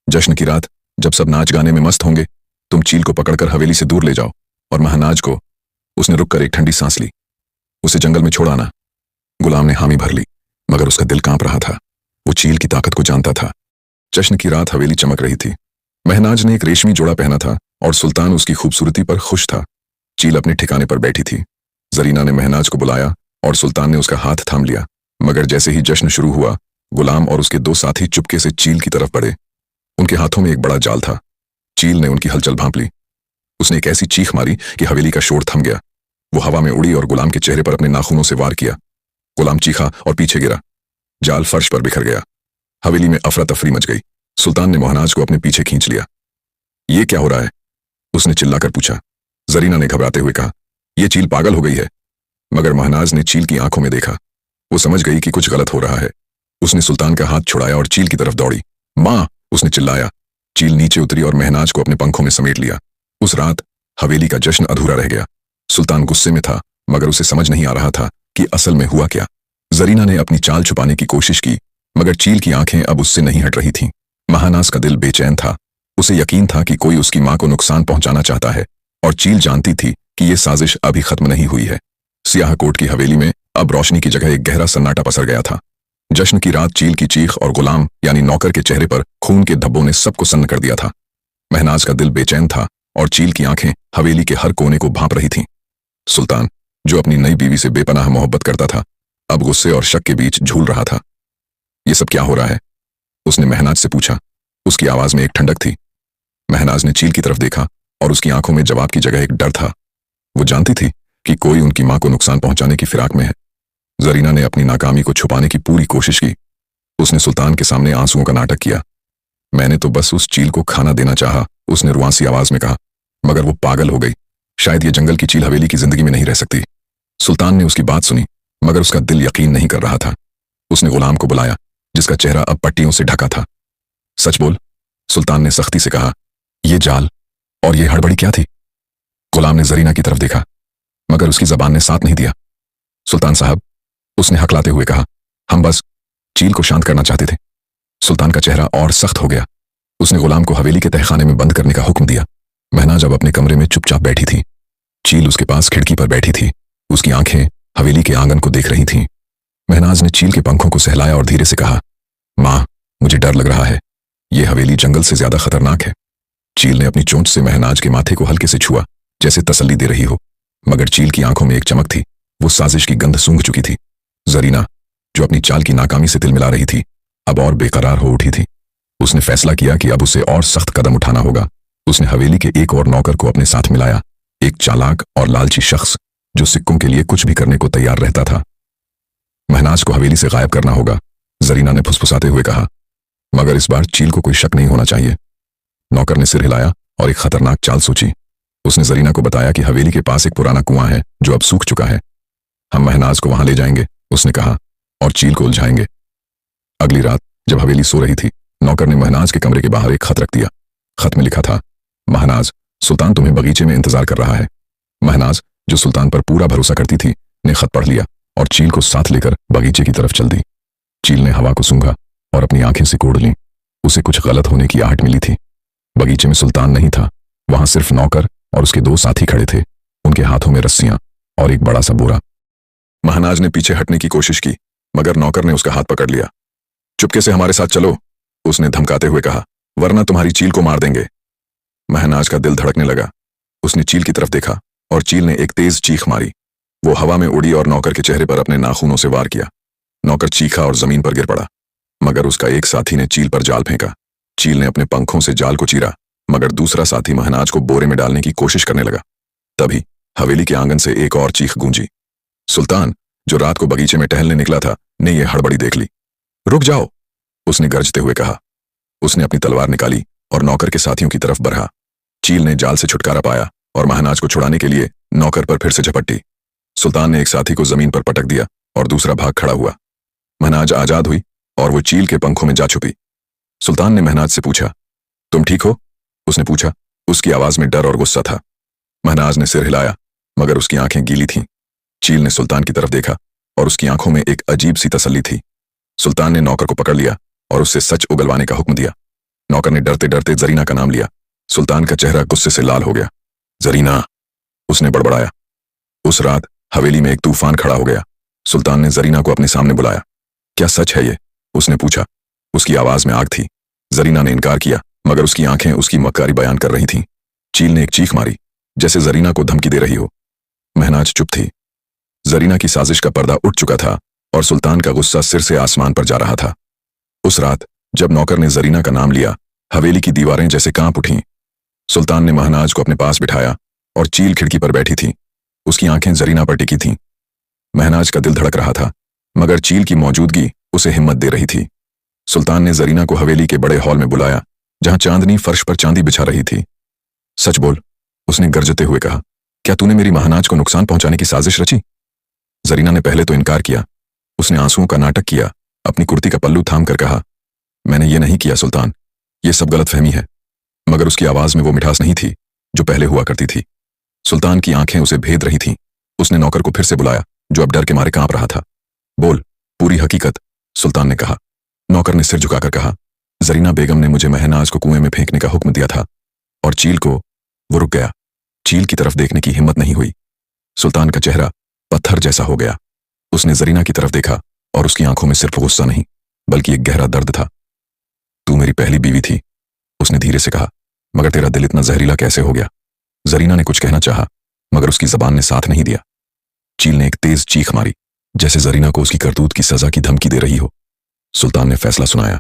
जश्न की रात जब सब नाच गाने में मस्त होंगे, तुम चील को पकड़कर हवेली से दूर ले जाओ और महनाज को। उसने रुककर एक ठंडी सांस ली। उसे जंगल में छोड़ आना। गुलाम ने हामी भर ली, मगर उसका दिल कांप रहा था। वो चील की ताकत को जानता था। जश्न की रात हवेली चमक रही थी। महनाज ने एक रेशमी जोड़ा पहना था और सुल्तान उसकी खूबसूरती पर खुश था। चील अपने ठिकाने पर बैठी थी। जरीना ने महनाज को बुलाया और सुल्तान ने उसका हाथ थाम लिया। मगर जैसे ही जश्न शुरू हुआ, गुलाम और उसके दो साथी चुपके से चील की तरफ बढ़े। उनके हाथों में एक बड़ा जाल था। चील ने उनकी हलचल भांप ली। उसने एक ऐसी चीख मारी कि हवेली का शोर थम गया। वो हवा में उड़ी और गुलाम के चेहरे पर अपने नाखूनों से वार किया। गुलाम चीखा और पीछे गिरा। जाल फर्श पर बिखर गया। हवेली में अफरा तफरी मच गई। सुल्तान ने महनाज को अपने पीछे खींच लिया। ये क्या हो रहा है? उसने चिल्लाकर पूछा। जरीना ने घबराते हुए कहा, यह चील पागल हो गई है। मगर महनाज ने चील की आंखों में देखा। वो समझ गई कि कुछ गलत हो रहा है। उसने सुल्तान का हाथ छुड़ाया और चील की तरफ दौड़ी। माँ, उसने चिल्लाया। चील नीचे उतरी और महनाज को अपने पंखों में समेट लिया। उस रात हवेली का जश्न अधूरा रह गया। सुल्तान गुस्से में था, मगर उसे समझ नहीं आ रहा था कि असल में हुआ क्या। जरीना ने अपनी चाल छुपाने की कोशिश की, मगर चील की आंखें अब उससे नहीं हट रही थीं। महनाज का दिल बेचैन था। उसे यकीन था कि कोई उसकी मां को नुकसान पहुंचाना चाहता है, और चील जानती थी कि यह साजिश अभी खत्म नहीं हुई है। सियाहकोट की हवेली में अब रोशनी की जगह एक गहरा सन्नाटा पसर गया था। जश्न की रात चील की चीख और गुलाम यानी नौकर के चेहरे पर खून के धब्बों ने सबको सन्न कर दिया था। महनाज का दिल बेचैन था और चील की आंखें हवेली के हर कोने को भांप रही थीं। सुल्तान, जो अपनी नई बीवी से बेपनाह मोहब्बत करता था, अब गुस्से और शक के बीच झूल रहा था। यह सब क्या हो रहा है? उसने महनाज से पूछा। उसकी आवाज में एक ठंडक थी। महनाज ने चील की तरफ देखा और उसकी आंखों में जवाब की जगह एक डर था। वो जानती थी कि कोई उनकी मां को नुकसान पहुंचाने की फिराक में है। जरीना ने अपनी नाकामी को छुपाने की पूरी कोशिश की। उसने सुल्तान के सामने आंसुओं का नाटक किया। मैंने तो बस उस चील को खाना देना चाहा, उसने रुआंसी आवाज में कहा, मगर वो पागल हो गई। शायद ये जंगल की चील हवेली की जिंदगी में नहीं रह सकती। सुल्तान ने उसकी बात सुनी, मगर उसका दिल यकीन नहीं कर रहा था। उसने गुलाम को बुलाया, जिसका चेहरा अब पट्टियों से ढका था। सच बोल, सुल्तान ने सख्ती से कहा। यह जाल और यह हड़बड़ी क्या थी? गुलाम ने जरीना की तरफ देखा, मगर उसकी जबान ने साथ नहीं दिया। सुल्तान साहब, उसने हकलाते हुए कहा, हम बस चील को शांत करना चाहते थे। सुल्तान का चेहरा और सख्त हो गया। उसने गुलाम को हवेली के तहखाने में बंद करने का हुक्म दिया। महनाज अब अपने कमरे में चुपचाप बैठी थी। चील उसके पास खिड़की पर बैठी थी। उसकी आंखें हवेली के आंगन को देख रही थीं। महनाज ने चील के पंखों को सहलाया और धीरे से कहा, मां, मुझे डर लग रहा है। यह हवेली जंगल से ज्यादा खतरनाक है। चील ने अपनी चोंच से महनाज के माथे को हल्के से छुआ, जैसे तसल्ली दे रही हो, मगर चील की आंखों में एक चमक थी। वो साजिश की गंध सूंघ चुकी थी। जरीना, जो अपनी चाल की नाकामी से दिल मिला रही थी, अब और बेकरार हो उठी थी। उसने फैसला किया कि अब उसे और सख्त कदम उठाना होगा। उसने हवेली के एक और नौकर को अपने साथ मिलाया, एक चालाक और लालची शख्स जो सिक्कों के लिए कुछ भी करने को तैयार रहता था। महनाज को हवेली से गायब करना होगा, जरीना ने फुसफुसाते हुए कहा, मगर इस बार चील को कोई शक नहीं होना चाहिए। नौकर ने सिर हिलाया और एक खतरनाक चाल सोची। उसने जरीना को बताया कि हवेली के पास एक पुराना कुआं है जो अब सूख चुका है। हम महनाज को वहां ले जाएंगे, उसने कहा, और चील को उलझाएंगे। अगली रात जब हवेली सो रही थी, नौकर ने महनाज के कमरे के बाहर एक खत रख दिया। खत में लिखा था, महनाज, सुल्तान तुम्हें बगीचे में इंतजार कर रहा है। महनाज, जो सुल्तान पर पूरा भरोसा करती थी, ने खत पढ़ लिया और चील को साथ लेकर बगीचे की तरफ चल दी। चील ने हवा को सूंघा और अपनी आंखें सिकोड़ लीं। उसे कुछ गलत होने की आहट मिली थी। बगीचे में सुल्तान नहीं था, वहां सिर्फ नौकर और उसके दो साथी खड़े थे, उनके हाथों में रस्सियां और एक बड़ा सा बोरा। महनाज ने पीछे हटने की कोशिश की, मगर नौकर ने उसका हाथ पकड़ लिया। चुपके से हमारे साथ चलो, उसने धमकाते हुए कहा, वरना तुम्हारी चील को मार देंगे। महनाज का दिल धड़कने लगा। उसने चील की तरफ देखा और चील ने एक तेज चीख मारी। वो हवा में उड़ी और नौकर के चेहरे पर अपने नाखूनों से वार किया। नौकर चीखा और जमीन पर गिर पड़ा, मगर उसका एक साथी ने चील पर जाल फेंका। चील ने अपने पंखों से जाल को चीरा, मगर दूसरा साथी महनाज को बोरे में डालने की कोशिश करने लगा। तभी हवेली के आंगन से एक और चीख गूंजी। सुल्तान, जो रात को बगीचे में टहलने निकला था, ने यह हड़बड़ी देख ली। रुक जाओ, उसने गरजते हुए कहा। उसने अपनी तलवार निकाली और नौकर के साथियों की तरफ बढ़ा। चील ने जाल से छुटकारा पाया और महनाज को छुड़ाने के लिए नौकर पर फिर से झपट्टी। सुल्तान ने एक साथी को जमीन पर पटक दिया और दूसरा भाग खड़ा हुआ। महनाज आजाद हुई और वो चील के पंखों में जा छुपी। सुल्तान ने महनाज से पूछा, तुम ठीक हो? उसने पूछा। उसकी आवाज में डर और गुस्सा था। महनाज ने सिर हिलाया, मगर उसकी आंखें गीली थीं। चील ने सुल्तान की तरफ देखा और उसकी आंखों में एक अजीब सी तसल्ली थी। सुल्तान ने नौकर को पकड़ लिया और उससे सच उगलवाने का हुक्म दिया। नौकर ने डरते डरते जरीना का नाम लिया। सुल्तान का चेहरा गुस्से से लाल हो गया। जरीना, उसने बड़बड़ाया। उस रात हवेली में एक तूफान खड़ा हो गया। सुल्तान ने जरीना को अपने सामने बुलाया। क्या सच है ये? उसने पूछा। उसकी आवाज में आग थी। जरीना ने इनकार किया, मगर उसकी आंखें उसकी मक्कारी बयान कर रही थीं। चील ने एक चीख मारी, जैसे जरीना को धमकी दे रही हो। महनाज चुप थी। जरीना की साजिश का पर्दा उठ चुका था और सुल्तान का गुस्सा सिर से आसमान पर जा रहा था। उस रात जब नौकर ने जरीना का नाम लिया, हवेली की दीवारें जैसे कांप उठीं। सुल्तान ने महनाज को अपने पास बिठाया और चील खिड़की पर बैठी थी। उसकी आंखें जरीना पर टिकी थीं। महनाज का दिल धड़क रहा था, मगर चील की मौजूदगी उसे हिम्मत दे रही थी। सुल्तान ने जरीना को हवेली के बड़े हॉल में बुलाया, जहां चांदनी फर्श पर चांदी बिछा रही थी। सच बोल, उसने गरजते हुए कहा, क्या तूने मेरी महनाज को नुकसान पहुंचाने की साजिश रची? जरीना ने पहले तो इनकार किया। उसने आंसुओं का नाटक किया, अपनी कुर्ती का पल्लू थाम कर कहा, मैंने ये नहीं किया सुल्तान, ये सब गलतफहमी है। मगर उसकी आवाज में वो मिठास नहीं थी जो पहले हुआ करती थी। सुल्तान की आंखें उसे भेद रही थीं। उसने नौकर को फिर से बुलाया, जो अब डर के मारे कांप रहा था। बोल, पूरी हकीकत, सुल्तान ने कहा। नौकर ने सिर झुकाकर कहा, जरीना बेगम ने मुझे महनाज को कुएं में फेंकने का हुक्म दिया था और चील को। वो रुक गया। चील की तरफ देखने की हिम्मत नहीं हुई। सुल्तान का चेहरा पत्थर जैसा हो गया। उसने जरीना की तरफ देखा और उसकी आंखों में सिर्फ गुस्सा नहीं, बल्कि एक गहरा दर्द था। तू मेरी पहली बीवी थी, उसने धीरे से कहा, मगर तेरा दिल इतना जहरीला कैसे हो गया? जरीना ने कुछ कहना चाहा, मगर उसकी जबान ने साथ नहीं दिया। चील ने एक तेज चीख मारी, जैसे जरीना को उसकी करतूत की सजा की धमकी दे रही हो। सुल्तान ने फैसला सुनाया,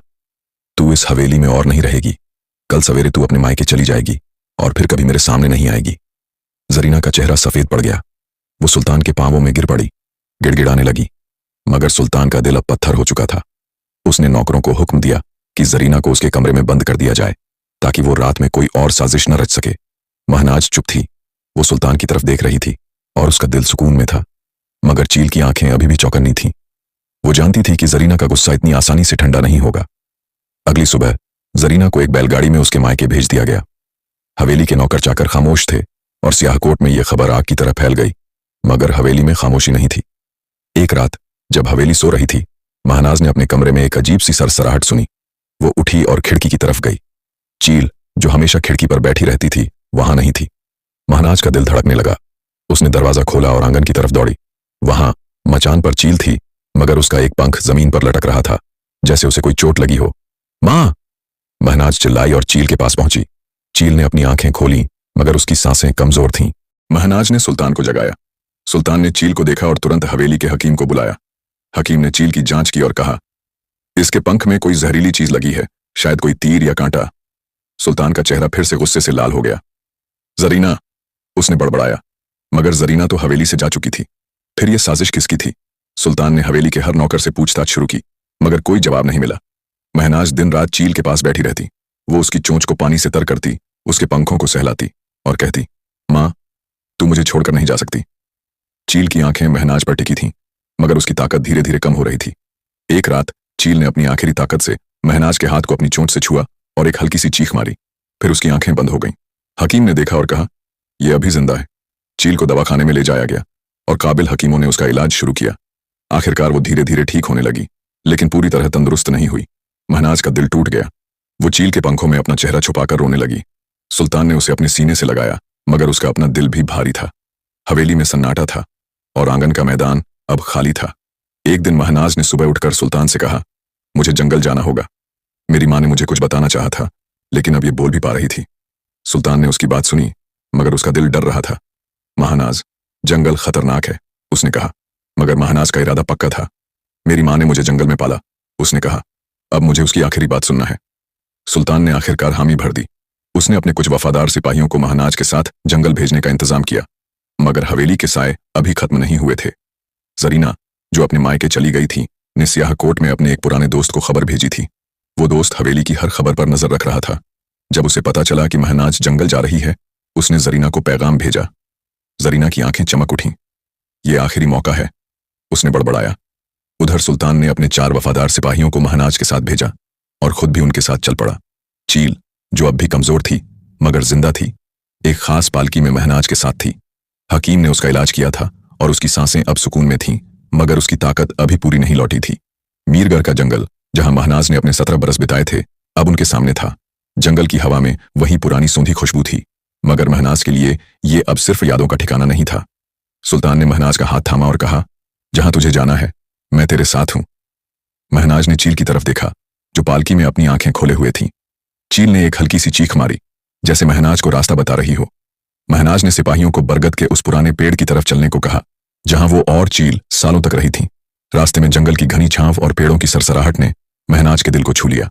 तू इस हवेली में और नहीं रहेगी। कल सवेरे तू अपने मायके चली जाएगी और फिर कभी मेरे सामने नहीं आएगी। जरीना का चेहरा सफेद पड़ गया। वो सुल्तान के पांवों में गिर पड़ी, गिड़गिड़ाने लगी, मगर सुल्तान का दिल अब पत्थर हो चुका था। उसने नौकरों को हुक्म दिया कि जरीना को उसके कमरे में बंद कर दिया जाए, ताकि वो रात में कोई और साजिश न रच सके। महनाज चुप थी। वो सुल्तान की तरफ देख रही थी और उसका दिल सुकून में था, मगर चील की आंखें अभी भी चौकन्नी थीं। वो जानती थी कि जरीना का गुस्सा इतनी आसानी से ठंडा नहीं होगा। अगली सुबह जरीना को एक बैलगाड़ी में उसके मायके भेज दिया गया। हवेली के नौकर चाकर खामोश थे और सियाहकोट में यह खबर आग की तरह फैल गई, मगर हवेली में खामोशी नहीं थी। एक रात जब हवेली सो रही थी, महनाज ने अपने कमरे में एक अजीब सी सरसराहट सुनी। वो उठी और खिड़की की तरफ गई। चील, जो हमेशा खिड़की पर बैठी रहती थी, वहां नहीं थी। महनाज का दिल धड़कने लगा। उसने दरवाजा खोला और आंगन की तरफ दौड़ी। वहां मचान पर चील थी, मगर उसका एक पंख जमीन पर लटक रहा था, जैसे उसे कोई चोट लगी हो। मां! महनाज चिल्लाई और चील के पास पहुंची। चील ने अपनी आंखें खोली, मगर उसकी सांसें कमजोर थीं। महनाज ने सुल्तान को जगाया। सुल्तान ने चील को देखा और तुरंत हवेली के हकीम को बुलाया। हकीम ने चील की जांच की और कहा, इसके पंख में कोई जहरीली चीज लगी है, शायद कोई तीर या कांटा। सुल्तान का चेहरा फिर से गुस्से से लाल हो गया। जरीना, उसने बड़बड़ाया, मगर जरीना तो हवेली से जा चुकी थी। फिर यह साजिश किसकी थी? सुल्तान ने हवेली के हर नौकर से पूछताछ शुरू की, मगर कोई जवाब नहीं मिला। महनाज दिन रात चील के पास बैठी रहती। वो उसकी चोंच को पानी से तर करती, उसके पंखों को सहलाती और कहती, मां, तू मुझे छोड़कर नहीं जा सकती। चील की आंखें महनाज पर टिकी थीं, मगर उसकी ताकत धीरे धीरे कम हो रही थी। एक रात चील ने अपनी आखिरी ताकत से महनाज के हाथ को अपनी चोंच से छुआ और एक हल्की सी चीख मारी। फिर उसकी आंखें बंद हो गईं। हकीम ने देखा और कहा, यह अभी जिंदा है। चील को दवाखाने में ले जाया गया और काबिल हकीमों ने उसका इलाज शुरू किया। आखिरकार वो धीरे धीरे ठीक होने लगी, लेकिन पूरी तरह तंदुरुस्त नहीं हुई। महनाज का दिल टूट गया। वो चील के पंखों में अपना चेहरा छुपाकर रोने लगी। सुल्तान ने उसे अपने सीने से लगाया, मगर उसका अपना दिल भी भारी था। हवेली में सन्नाटा था और आंगन का मैदान अब खाली था। एक दिन महनाज ने सुबह उठकर सुल्तान से कहा, मुझे जंगल जाना होगा। मेरी माँ ने मुझे कुछ बताना चाहा था, लेकिन अब ये बोल भी पा रही थी। सुल्तान ने उसकी बात सुनी, मगर उसका दिल डर रहा था। महनाज, जंगल खतरनाक है, उसने कहा, मगर महनाज का इरादा पक्का था। मेरी माँ ने मुझे जंगल में पाला, उसने कहा, अब मुझे उसकी आखिरी बात सुनना है। सुल्तान ने आखिरकार हामी भर दी। उसने अपने कुछ वफादार सिपाहियों को महनाज के साथ जंगल भेजने का इंतजाम किया, मगर हवेली के साए अभी खत्म नहीं हुए थे। जरीना, जो अपने मायके चली गई थी, ने सियाहकोट में अपने एक पुराने दोस्त को खबर भेजी थी। वो दोस्त हवेली की हर खबर पर नजर रख रहा था। जब उसे पता चला कि महनाज जंगल जा रही है, उसने जरीना को पैगाम भेजा। जरीना की आंखें चमक उठीं। ये आखिरी मौका है, उसने बड़बड़ाया। उधर सुल्तान ने अपने 4 वफादार सिपाहियों को महनाज के साथ भेजा और खुद भी उनके साथ चल पड़ा। चील, जो अब भी कमजोर थी मगर जिंदा थी, एक खास पालकी में महनाज के साथ थी। हकीम ने उसका इलाज किया था और उसकी सांसें अब सुकून में थीं, मगर उसकी ताकत अभी पूरी नहीं लौटी थी। मीरगर का जंगल, जहां महनाज ने अपने 17 बरस बिताए थे, अब उनके सामने था। जंगल की हवा में वही पुरानी सूंधी खुशबू थी, मगर महनाज के लिए ये अब सिर्फ यादों का ठिकाना नहीं था। सुल्तान ने महनाज का हाथ थामा और कहा, जहां तुझे जाना है, मैं तेरे साथ हूं। महनाज ने चील की तरफ देखा, जो पालकी में अपनी आंखें खोले हुए थी। चील ने एक हल्की सी चीख मारी, जैसे महनाज को रास्ता बता रही हो। महनाज ने सिपाहियों को बरगद के उस पुराने पेड़ की तरफ चलने को कहा, जहां वो और चील सालों तक रही थी। रास्ते में जंगल की घनी छांव और पेड़ों की सरसराहट ने महनाज के दिल को छू लिया।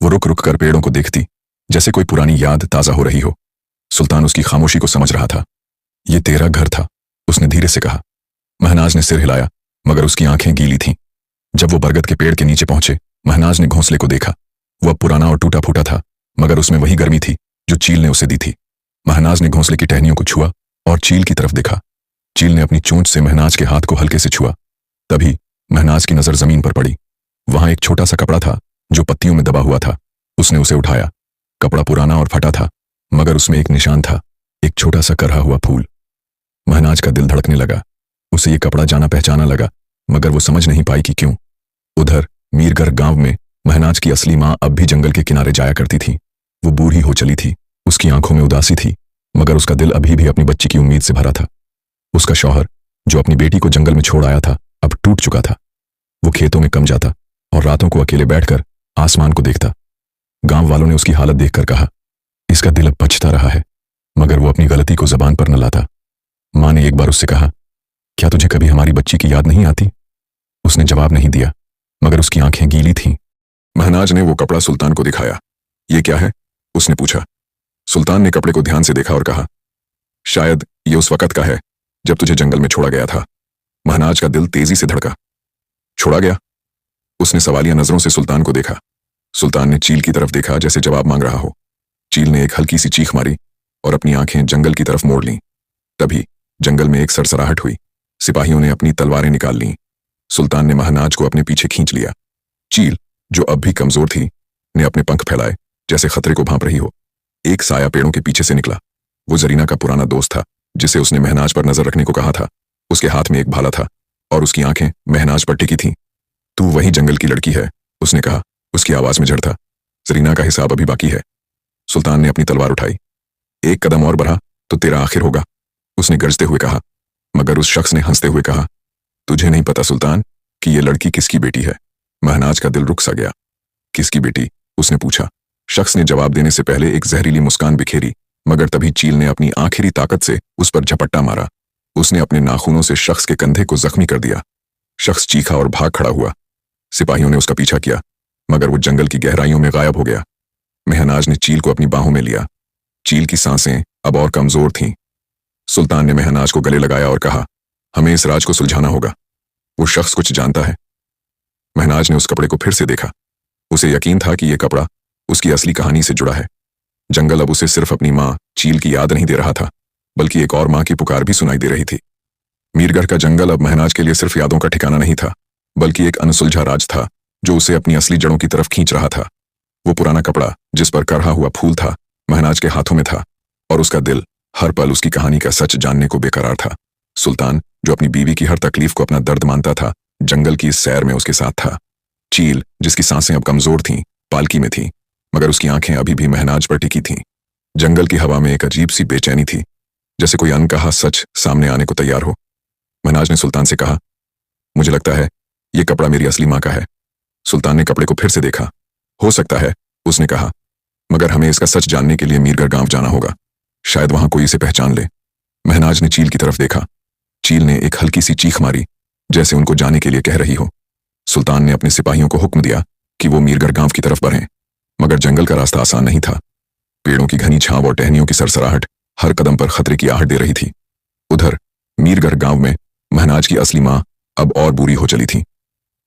वो रुक रुक कर पेड़ों को देखती, जैसे कोई पुरानी याद ताजा हो रही हो। सुल्तान उसकी खामोशी को समझ रहा था। ये तेरा घर था, उसने धीरे से कहा। महनाज ने सिर हिलाया, मगर उसकी आंखें गीली थीं। जब वो बरगद के पेड़ के नीचे पहुंचे, महनाज ने घोंसले को देखा। वो अब पुराना और टूटा फूटा था, मगर उसमें वही गर्मी थी जो चील ने उसे दी थी। महनाज ने घोंसले की टहनियों को छुआ और चील की तरफ देखा। चील ने अपनी चोंच से महनाज के हाथ को हल्के से छुआ। तभी महनाज की नजर जमीन पर पड़ी। वहां एक छोटा सा कपड़ा था जो पत्तियों में दबा हुआ था। उसने उसे उठाया। कपड़ा पुराना और फटा था, मगर उसमें एक निशान था, एक छोटा सा करहा हुआ फूल। महनाज का दिल धड़कने लगा। उसे ये कपड़ा जाना पहचाना लगा, मगर वो समझ नहीं पाई कि क्यों। उधर मीरगर गांव में महनाज की असली माँ अब भी जंगल के किनारे जाया करती थी। वो बूढ़ी हो चली थी, उसकी आंखों में उदासी थी, मगर उसका दिल अभी भी अपनी बच्ची की उम्मीद से भरा था। उसका शौहर, जो अपनी बेटी को जंगल में छोड़ आया था, अब टूट चुका था। वो खेतों में कम जाता और रातों को अकेले बैठकर आसमान को देखता। गांव वालों ने उसकी हालत देखकर कहा, इसका दिल अब बचता रहा है, मगर वो अपनी गलती को जबान पर न लाता। माँ ने एक बार उससे कहा, क्या तुझे कभी हमारी बच्ची की याद नहीं आती? उसने जवाब नहीं दिया, मगर उसकी आंखें गीली थीं। महनाज ने वो कपड़ा सुल्तान को दिखाया। ये क्या है? उसने पूछा। सुल्तान ने कपड़े को ध्यान से देखा और कहा, शायद ये उस वक्त का है जब तुझे जंगल में छोड़ा गया था। महनाज का दिल तेजी से धड़का। छोड़ा गया? उसने सवालिया नजरों से सुल्तान को देखा। सुल्तान ने चील की तरफ देखा, जैसे जवाब मांग रहा हो। चील ने एक हल्की सी चीख मारी और अपनी आंखें जंगल की तरफ मोड़ लीं। तभी जंगल में एक सरसराहट हुई। सिपाहियों ने अपनी तलवारें निकाल लीं। सुल्तान ने महनाज को अपने पीछे खींच लिया। चील, जो अब भी कमजोर थी, ने अपने पंख फैलाए, जैसे खतरे को भांप रही हो। एक साया पेड़ों के पीछे से निकला। वो जरीना का पुराना दोस्त था, जिसे उसने महनाज पर नजर रखने को कहा था। उसके हाथ में एक भाला था और उसकी आंखें महनाज पर टिकी थीं। तू वही जंगल की लड़की है, उसने कहा। उसकी आवाज में जड़ था। जरीना का हिसाब अभी बाकी है। सुल्तान ने अपनी तलवार उठाई। एक कदम और बढ़ा तो तेरा आखिर होगा, उसने गरजते हुए कहा। मगर उस शख्स ने हंसते हुए कहा, तुझे नहीं पता सुल्तान कि ये लड़की किसकी बेटी है। महनाज का दिल रुक सा गया। किसकी बेटी? उसने पूछा। शख्स ने जवाब देने से पहले एक जहरीली मुस्कान बिखेरी, मगर तभी चील ने अपनी आखिरी ताकत से उस पर झपट्टा मारा। उसने अपने नाखूनों से शख्स के कंधे को जख्मी कर दिया। शख्स चीखा और भाग खड़ा हुआ। सिपाहियों ने उसका पीछा किया, मगर वो जंगल की गहराइयों में गायब हो गया। महनाज ने चील को अपनी बाहों में लिया। चील की सांसें अब और कमजोर थीं। सुल्तान ने महनाज को गले लगाया और कहा, हमें इस राज को सुलझाना होगा। वो शख्स कुछ जानता है। महनाज ने उस कपड़े को फिर से देखा। उसे यकीन था कि यह कपड़ा उसकी असली कहानी से जुड़ा है। जंगल अब उसे सिर्फ अपनी माँ चील की याद नहीं दे रहा था, बल्कि एक और माँ की पुकार भी सुनाई दे रही थी। मीरगढ़ का जंगल अब महनाज के लिए सिर्फ यादों का ठिकाना नहीं था, बल्कि एक अनसुलझा राज था जो उसे अपनी असली जड़ों की तरफ खींच रहा था। वो पुराना कपड़ा जिस पर करहा हुआ फूल था, महनाज के हाथों में था, और उसका दिल हर पल उसकी कहानी का सच जानने को बेकरार था। सुल्तान, जो अपनी बीवी की हर तकलीफ को अपना दर्द मानता था, जंगल की इस सैर में उसके साथ था। चील, जिसकी सांसें अब कमजोर थीं, पालकी में थी, मगर उसकी आंखें अभी भी महनाज पर टिकी थीं। जंगल की हवा में एक अजीब सी बेचैनी थी, जैसे कोई अनकहा सच सामने आने को तैयार हो। महनाज ने सुल्तान से कहा, मुझे लगता है ये कपड़ा मेरी असली माँ का है। सुल्तान ने कपड़े को फिर से देखा। हो सकता है, उसने कहा, मगर हमें इसका सच जानने के लिए मीरगढ़ गांव जाना होगा। शायद वहां कोई इसे पहचान ले। महनाज ने चील की तरफ देखा। चील ने एक हल्की सी चीख मारी, जैसे उनको जाने के लिए कह रही हो। सुल्तान ने अपने सिपाहियों को हुक्म दिया कि वो मीरगढ़ गांव की तरफ बढ़ें, मगर जंगल का रास्ता आसान नहीं था। पेड़ों की घनी छांव और टहनियों की सरसराहट हर कदम पर खतरे की आहट दे रही थी। उधर मीरगढ़ गांव में महनाज की असली माँ अब और बुरी हो चली थी।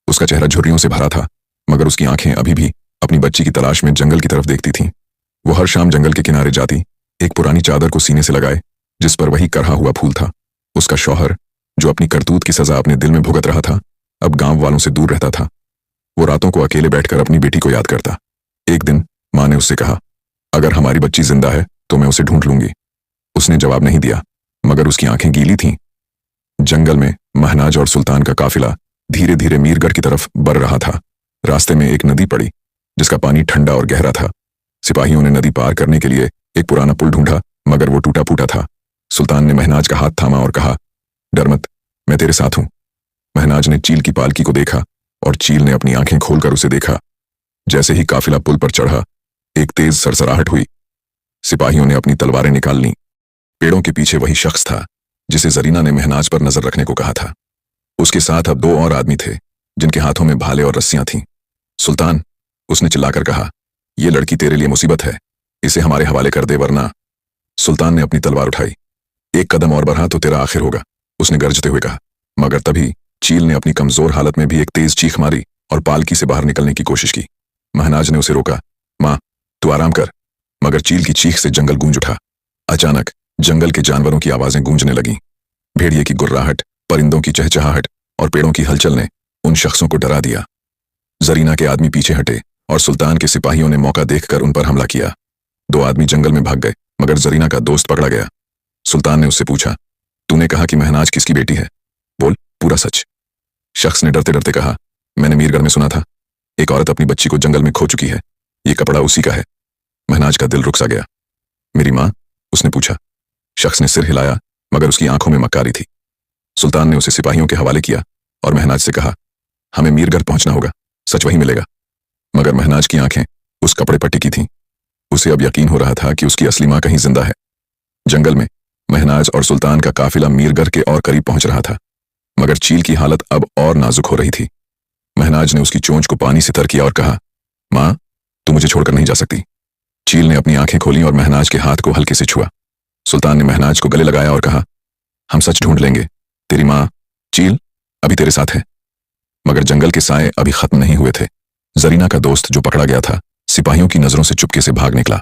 उसका चेहरा झुर्रियों से भरा था, मगर उसकी आंखें अभी भी अपनी बच्ची की तलाश में जंगल की तरफ देखती थीं। वो हर शाम जंगल के किनारे जाती, एक पुरानी चादर को सीने से लगाए जिस पर वही करहा हुआ फूल था। उसका शौहर, जो अपनी करतूत की सजा अपने दिल में भुगत रहा था, अब गांव वालों से दूर रहता था। वो रातों को अकेले बैठकर अपनी बेटी को याद करता। एक दिन माँ ने उससे कहा, अगर हमारी बच्ची जिंदा है तो मैं उसे ढूंढ लूंगी। उसने जवाब नहीं दिया, मगर उसकी आंखें गीली थीं। जंगल में महनाज और सुल्तान का काफिला धीरे धीरे मीरगढ़ की तरफ बढ़ रहा था। रास्ते में एक नदी पड़ी, जिसका पानी ठंडा और गहरा था। सिपाहियों ने नदी पार करने के लिए एक पुराना पुल ढूंढा, मगर वो टूटा फूटा था। सुल्तान ने महनाज का हाथ थामा और कहा, डर मत, मैं तेरे साथ हूं। महनाज ने चील की पालकी को देखा, और चील ने अपनी आंखें खोलकर उसे देखा। जैसे ही काफिला पुल पर चढ़ा, एक तेज सरसराहट हुई। सिपाहियों ने अपनी तलवारें निकाल लीं। पेड़ों के पीछे वही शख्स था जिसे जरीना ने महनाज पर नजर रखने को कहा था। उसके साथ अब 2 और आदमी थे, जिनके हाथों में भाले और रस्सियां थीं। सुल्तान, उसने चिल्लाकर कहा, यह लड़की तेरे लिए मुसीबत है, इसे हमारे हवाले कर दे, वरना। सुल्तान ने अपनी तलवार उठाई। एक कदम और बढ़ा तो तेरा आखिर होगा, उसने गरजते हुए कहा। मगर तभी चील ने अपनी कमजोर हालत में भी एक तेज चीख मारी और पालकी से बाहर निकलने की कोशिश की। महनाज ने उसे रोका। माँ, तू आराम कर। मगर चील की चीख से जंगल गूंज उठा। अचानक जंगल के जानवरों की आवाजें गूंजने लगीं। भेड़िए की गुर्राहट, परिंदों की चहचहाहट और पेड़ों की हलचल ने उन शख्सों को डरा दिया। जरीना के आदमी पीछे हटे और सुल्तान के सिपाहियों ने मौका देखकर उन पर हमला किया। 2 आदमी जंगल में भाग गए, मगर जरीना का दोस्त पकड़ा गया। सुल्तान ने उससे पूछा, तूने कहा कि महनाज किसकी बेटी है? बोल, पूरा सच। शख्स ने डरते डरते कहा, मैंने मीरगढ़ में सुना था एक औरत अपनी बच्ची को जंगल में खो चुकी है। ये कपड़ा उसी का है। महनाज का दिल रुक सा गया। मेरी माँ? उसने पूछा। शख्स ने सिर हिलाया, मगर उसकी आंखों में मक्कारी थी। सुल्तान ने उसे सिपाहियों के हवाले किया और महनाज से कहा, हमें मीरगढ़ पहुंचना होगा, सच वही मिलेगा। मगर महनाज की आंखें उस कपड़े पर टिकी थीं। उसे अब यकीन हो रहा था कि उसकी असली माँ कहीं जिंदा है। जंगल में महनाज और सुल्तान का काफिला मीरगढ़ के और करीब पहुंच रहा था, मगर चील की हालत अब और नाजुक हो रही थी। महनाज ने उसकी चोंच को पानी से तर किया और कहा, माँ, तू मुझे छोड़कर नहीं जा सकती। चील ने अपनी आंखें खोली और महनाज के हाथ को हल्के से छुआ। सुल्तान ने महनाज को गले लगाया और कहा, हम सच ढूंढ लेंगे, तेरी माँ चील अभी तेरे साथ है। मगर जंगल के साए अभी खत्म नहीं हुए थे। जरीना का दोस्त, जो पकड़ा गया था, सिपाहियों की नजरों से चुपके से भाग निकला।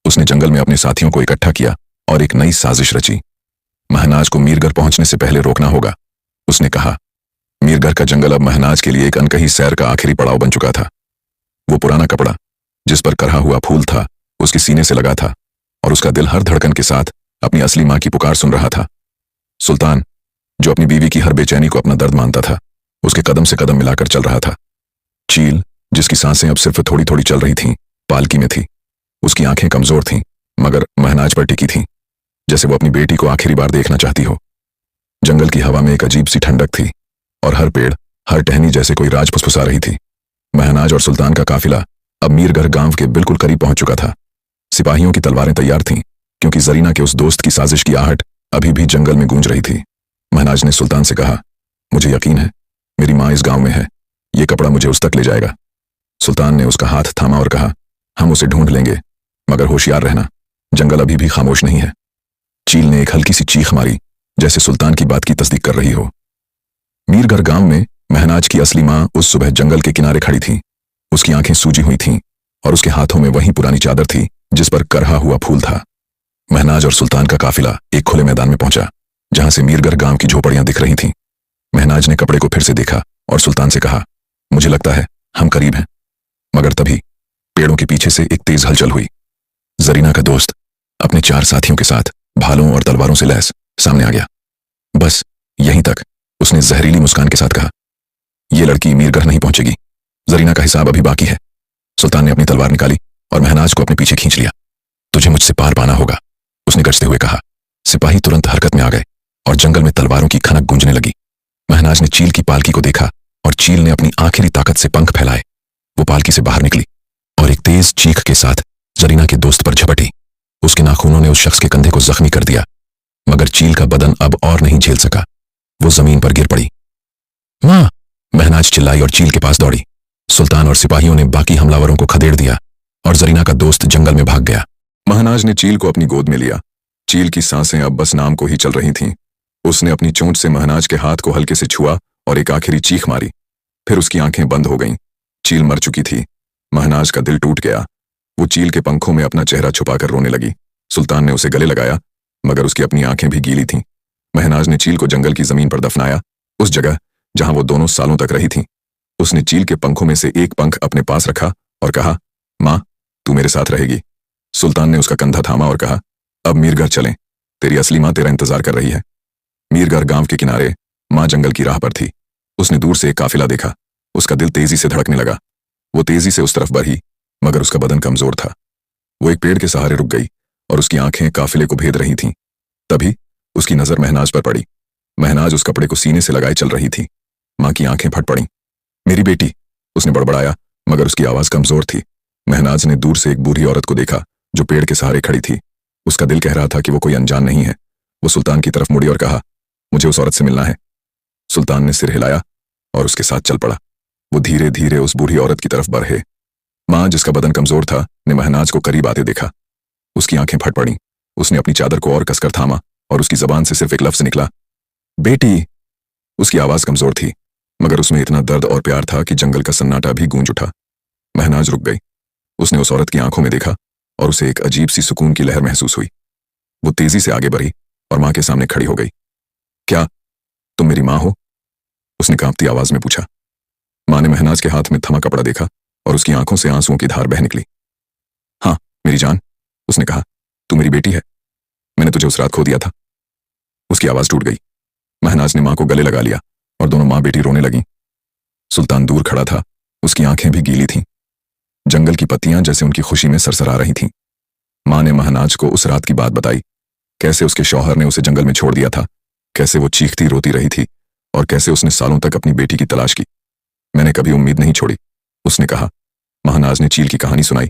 उसने जंगल में अपने साथियों को इकट्ठा किया और एक नई साजिश रची। महनाज को मीरगढ़ पहुंचने से पहले रोकना होगा, उसने कहा। मीरगढ़ का जंगल अब महनाज के लिए एक अनकही सैर का आखिरी पड़ाव बन चुका था। वो पुराना कपड़ा जिस पर करहा हुआ फूल था, उसके सीने से लगा था, और उसका दिल हर धड़कन के साथ अपनी असली माँ की पुकार सुन रहा था। सुल्तान, जो अपनी बीवी की हर बेचैनी को अपना दर्द मानता था, उसके कदम से कदम मिलाकर चल रहा था। चील, जिसकी सांसें अब सिर्फ थोड़ी थोड़ी चल रही थीं, पालकी में थी। उसकी आंखें कमजोर थीं, मगर महनाज पर टिकी थीं, जैसे वो अपनी बेटी को आखिरी बार देखना चाहती हो। जंगल की हवा में एक अजीब सी ठंडक थी, और हर पेड़, हर टहनी जैसे कोई राज फुसफुसा रही थी। महनाज और सुल्तान का काफिला अब मीरगढ़ गांव के बिल्कुल करीब पहुंच चुका था। सिपाहियों की तलवारें तैयार थीं, क्योंकि जरीना के उस दोस्त की साजिश की आहट अभी भी जंगल में गूंज रही थी। महनाज ने सुल्तान से कहा, मुझे यकीन है मेरी माँ इस गांव में है, ये कपड़ा मुझे उस तक ले जाएगा। सुल्तान ने उसका हाथ थामा और कहा, हम उसे ढूंढ लेंगे, मगर होशियार रहना, जंगल अभी भी खामोश नहीं है। चील ने एक हल्की सी चीख मारी, जैसे सुल्तान की बात की तस्दीक कर रही हो। मीरगढ़ गांव में महनाज की असली माँ उस सुबह जंगल के किनारे खड़ी थी। उसकी आंखें सूजी हुई थीं, और उसके हाथों में वही पुरानी चादर थी जिस पर करहा हुआ फूल था। महनाज और सुल्तान का काफिला एक खुले मैदान में पहुंचा। जहां से मीरगर गांव की झोपड़ियां दिख रही थीं। महनाज ने कपड़े को फिर से देखा और सुल्तान से कहा, मुझे लगता है हम करीब हैं। मगर तभी पेड़ों के पीछे से एक तेज हलचल हुई। जरीना का दोस्त अपने 4 साथियों के साथ भालों और तलवारों से लैस सामने आ गया। बस यहीं तक, उसने जहरीली मुस्कान के साथ कहा। यह लड़की मीरगर नहीं पहुंचेगी, जरीना का हिसाब अभी बाकी है। सुल्तान ने अपनी तलवार निकाली और महनाज को अपने पीछे खींच लिया। तुझे मुझसे पार पाना होगा, उसने गरजते हुए कहा। सिपाही तुरंत हरकत में आ गए और जंगल में तलवारों की खनक गूंजने लगी। महनाज ने चील की पालकी को देखा और चील ने अपनी आखिरी ताकत से पंख फैलाए। वो पालकी से बाहर निकली और एक तेज चीख के साथ जरीना के दोस्त पर झपटी। उसके नाखूनों ने उस शख्स के कंधे को जख्मी कर दिया, मगर चील का बदन अब और नहीं झेल सका। वो जमीन पर गिर पड़ी। मां! महनाज चिल्लाई और चील के पास दौड़ी। सुल्तान और सिपाहियों ने बाकी हमलावरों को खदेड़ दिया और जरीना का दोस्त जंगल में भाग गया। महनाज ने चील को अपनी गोद में लिया। चील की सांसें अब बस नाम को ही चल रही थीं। उसने अपनी चोंच से महनाज के हाथ को हल्के से छुआ और एक आखिरी चीख मारी। फिर उसकी आंखें बंद हो गईं। चील मर चुकी थी। महनाज का दिल टूट गया। वो चील के पंखों में अपना चेहरा छुपाकर रोने लगी। सुल्तान ने उसे गले लगाया, मगर उसकी अपनी आंखें भी गीली थीं। महनाज ने चील को जंगल की जमीन पर दफनाया, उस जगह जहां वो दोनों सालों तक रही थीं। उसने चील के पंखों में से एक पंख अपने पास रखा और कहा, मां, तू मेरे साथ रहेगी। सुल्तान ने उसका कंधा थामा और कहा, अब मीरगर चलें, तेरी असली मां तेरा इंतजार कर रही है। मीरगर गांव के किनारे मां जंगल की राह पर थी। उसने दूर से एक काफिला देखा। उसका दिल तेजी से धड़कने लगा। वो तेजी से उस तरफ बढ़ी, मगर उसका बदन कमजोर था। वो एक पेड़ के सहारे रुक गई और उसकी आंखें काफिले को भेद रही थीं। तभी उसकी नजर महनाज पर पड़ी। महनाज उस कपड़े को सीने से लगाए चल रही थी। मां की आंखें फट पड़ीं। मेरी बेटी, उसने बड़बड़ाया, मगर उसकी आवाज कमजोर थी। महनाज ने दूर से एक बूढ़ी औरत को देखा जो पेड़ के सहारे खड़ी थी। उसका दिल कह रहा था कि वो कोई अनजान नहीं है। वो सुल्तान की तरफ मुड़ी और कहा, मुझे उस औरत से मिलना है। सुल्तान ने सिर हिलाया और उसके साथ चल पड़ा। वो धीरे धीरे उस बूढ़ी औरत की तरफ बढ़े। मां, जिसका बदन कमजोर था, ने महनाज को करीब आते देखा। उसकी आंखें फट पड़ीं। उसने अपनी चादर को और कसकर थामा और उसकी जबान से सिर्फ एक लफ्ज निकला, बेटी। उसकी आवाज कमजोर थी, मगर उसमें इतना दर्द और प्यार था कि जंगल का सन्नाटा भी गूंज उठा। महनाज रुक गई। उसने उस औरत की आंखों में देखा और उसे एक अजीब सी सुकून की लहर महसूस हुई। वो तेजी से आगे बढ़ी और मां के सामने खड़ी हो गई। क्या तुम मेरी मां हो? उसने कांपती आवाज में पूछा। मां ने महनाज के हाथ में थमा कपड़ा देखा और उसकी आंखों से आंसुओं की धार बह निकली। हाँ मेरी जान, उसने कहा, तू मेरी बेटी है। मैंने तुझे उस रात खो दिया था। उसकी आवाज टूट गई। महनाज ने मां को गले लगा लिया और दोनों मां बेटी रोने लगीं। सुल्तान दूर खड़ा था। उसकी आंखें भी गीली थीं। जंगल की पत्तियां जैसे उनकी खुशी में सरसरा रही थीं। मां ने महनाज को उस रात की बात बताई, कैसे उसके शौहर ने उसे जंगल में छोड़ दिया था, कैसे वो चीखती रोती रही थी और कैसे उसने सालों तक अपनी बेटी की तलाश की। मैंने कभी उम्मीद नहीं छोड़ी, उसने कहा। महनाज ने चील की कहानी सुनाई,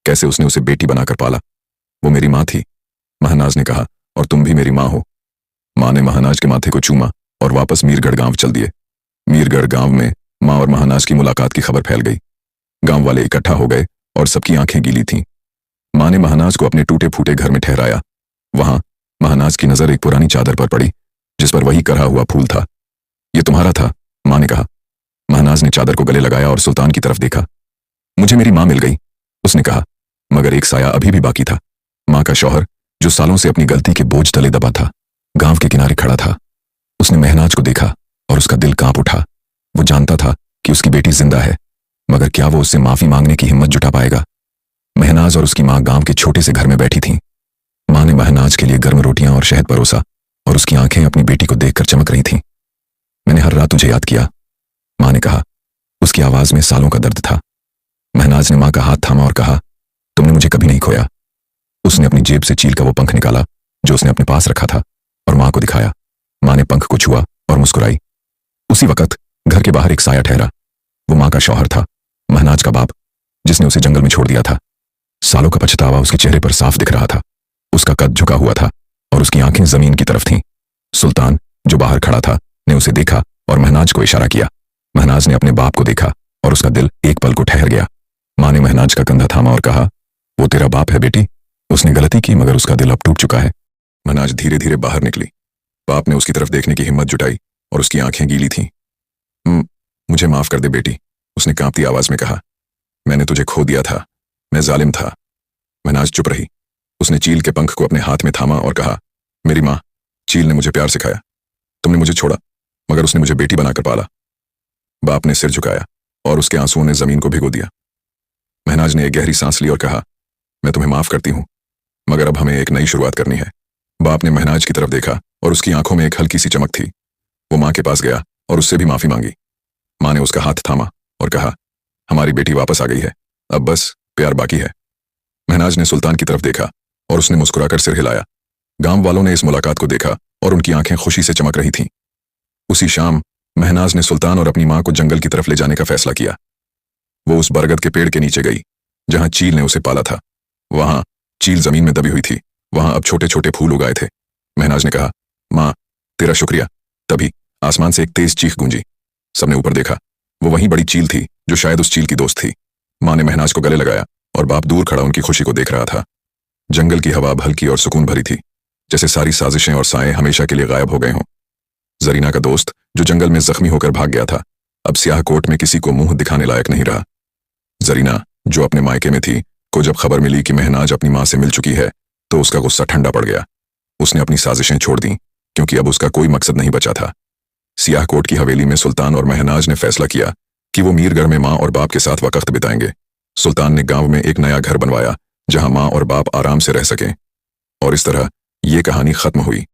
कैसे उसने उसे बेटी बनाकर पाला। वो मेरी मां थी, महनाज ने कहा, और तुम भी मेरी मां हो। मां ने महनाज के माथे को चूमा और वापस मीरगढ़ गांव चल दिए। मीरगढ़ गांव में मां और महनाज की मुलाकात की खबर फैल गई। गांव वाले इकट्ठा हो गए और सबकी आंखें गीली थीं। मां ने महनाज को अपने टूटे फूटे घर में ठहराया। वहां महनाज की नजर एक पुरानी चादर पर पड़ी जिस पर वही करा हुआ फूल था। यह तुम्हारा था, मां ने कहा। महनाज ने चादर को गले लगाया और सुल्तान की तरफ देखा। मुझे मेरी मां मिल गई, उसने कहा, मगर एक साया अभी भी बाकी था। मां का शौहर, जो सालों से अपनी गलती के बोझ तले दबा था, गांव के किनारे खड़ा था। उसने महनाज को देखा और उसका दिल कांप उठा। वो जानता था कि उसकी बेटी जिंदा है, मगर क्या वो उससे माफी मांगने की हिम्मत जुटा पाएगा? महनाज और उसकी मां गांव के छोटे से घर में बैठी थीं। मां ने महनाज के लिए गर्म रोटियां और शहद परोसा और उसकी आंखें अपनी बेटी को देखकर चमक रही थीं। मैंने हर रात तुझे याद किया, मां ने कहा। उसकी आवाज में सालों का दर्द था। महनाज ने मां का हाथ थामा और कहा, तुमने मुझे कभी नहीं खोया। उसने अपनी जेब से चील का वो पंख निकाला जो उसने अपने पास रखा था और मां को दिखाया। मां ने पंख को छुआ और मुस्कुराई। उसी वक्त घर के बाहर एक साया ठहरा। वो मां का शौहर था, महनाज का बाप, जिसने उसे जंगल में छोड़ दिया था। सालों का पछतावा उसके चेहरे पर साफ दिख रहा था। उसका कद झुका हुआ था और उसकी आंखें जमीन की तरफ थीं। सुल्तान, जो बाहर खड़ा था, ने उसे देखा और महनाज को इशारा किया। महनाज ने अपने बाप को देखा और उसका दिल एक पल को ठहर गया। मां ने महनाज का कंधा थामा और कहा, वो तेरा बाप है बेटी। उसने गलती की, मगर उसका दिल अब टूट चुका है। महनाज धीरे धीरे बाहर निकली। बाप ने उसकी तरफ देखने की हिम्मत जुटाई और उसकी आंखें गीली थीं। मुझे माफ कर दे बेटी, उसने कांपती आवाज में कहा। मैंने तुझे खो दिया था, मैं जालिम था। महनाज चुप रही। उसने चील के पंख को अपने हाथ में थामा और कहा, मेरी मां, चील ने मुझे प्यार सिखाया। तुमने मुझे छोड़ा, मगर उसने मुझे बेटी बनाकर पाला। बाप ने सिर झुकाया और उसके आंसुओं ने जमीन को भिगो दिया। महनाज ने एक गहरी सांस ली और कहा, मैं तुम्हें माफ करती हूं, मगर अब हमें एक नई शुरुआत करनी है। बाप ने महनाज की तरफ देखा और उसकी आंखों में एक हल्की सी चमक थी। वो मां के पास गया और उससे भी माफी मांगी। मां ने उसका हाथ थामा और कहा, हमारी बेटी वापस आ गई है, अब बस प्यार बाकी है। महनाज ने सुल्तान की तरफ देखा और उसने मुस्कुराकर सिर हिलाया। गांव वालों ने इस मुलाकात को देखा और उनकी आंखें खुशी से चमक रही थीं। उसी शाम महनाज ने सुल्तान और अपनी मां को जंगल की तरफ ले जाने का फैसला किया। वो उस बरगद के पेड़ के नीचे गई जहां चील ने उसे पाला था। वहां चील जमीन में दबी हुई थी, वहां अब छोटे छोटे फूल उगाए थे। महनाज ने कहा, मां, तेरा शुक्रिया। तभी आसमान से एक तेज चीख गूंजी। सबने ऊपर देखा। वो वही बड़ी चील थी जो शायद उस चील की दोस्त थी। मां ने महनाज को गले लगाया और बाप दूर खड़ा उनकी खुशी को देख रहा था। जंगल की हवा अब हल्की और सुकून भरी थी, जैसे सारी साजिशें और साएं हमेशा के लिए गायब हो गए हों। जरीना का दोस्त जो जंगल में जख्मी होकर भाग गया था, अब स्याह कोट में किसी को मुंह दिखाने लायक नहीं रहा। जरीना जो अपने मायके में थी, को जब खबर मिली कि महनाज अपनी मां से मिल चुकी है, तो उसका गुस्सा ठंडा पड़ गया। उसने अपनी साजिशें छोड़ दी, क्योंकि अब उसका कोई मकसद नहीं बचा था। सियाहकोट की हवेली में सुल्तान और महनाज ने फैसला किया कि वो मीरगढ़ में मां और बाप के साथ वक्त बिताएंगे। सुल्तान ने गांव में एक नया घर बनवाया जहां मां और बाप आराम से रह सकें। और इस तरह ये कहानी खत्म हुई।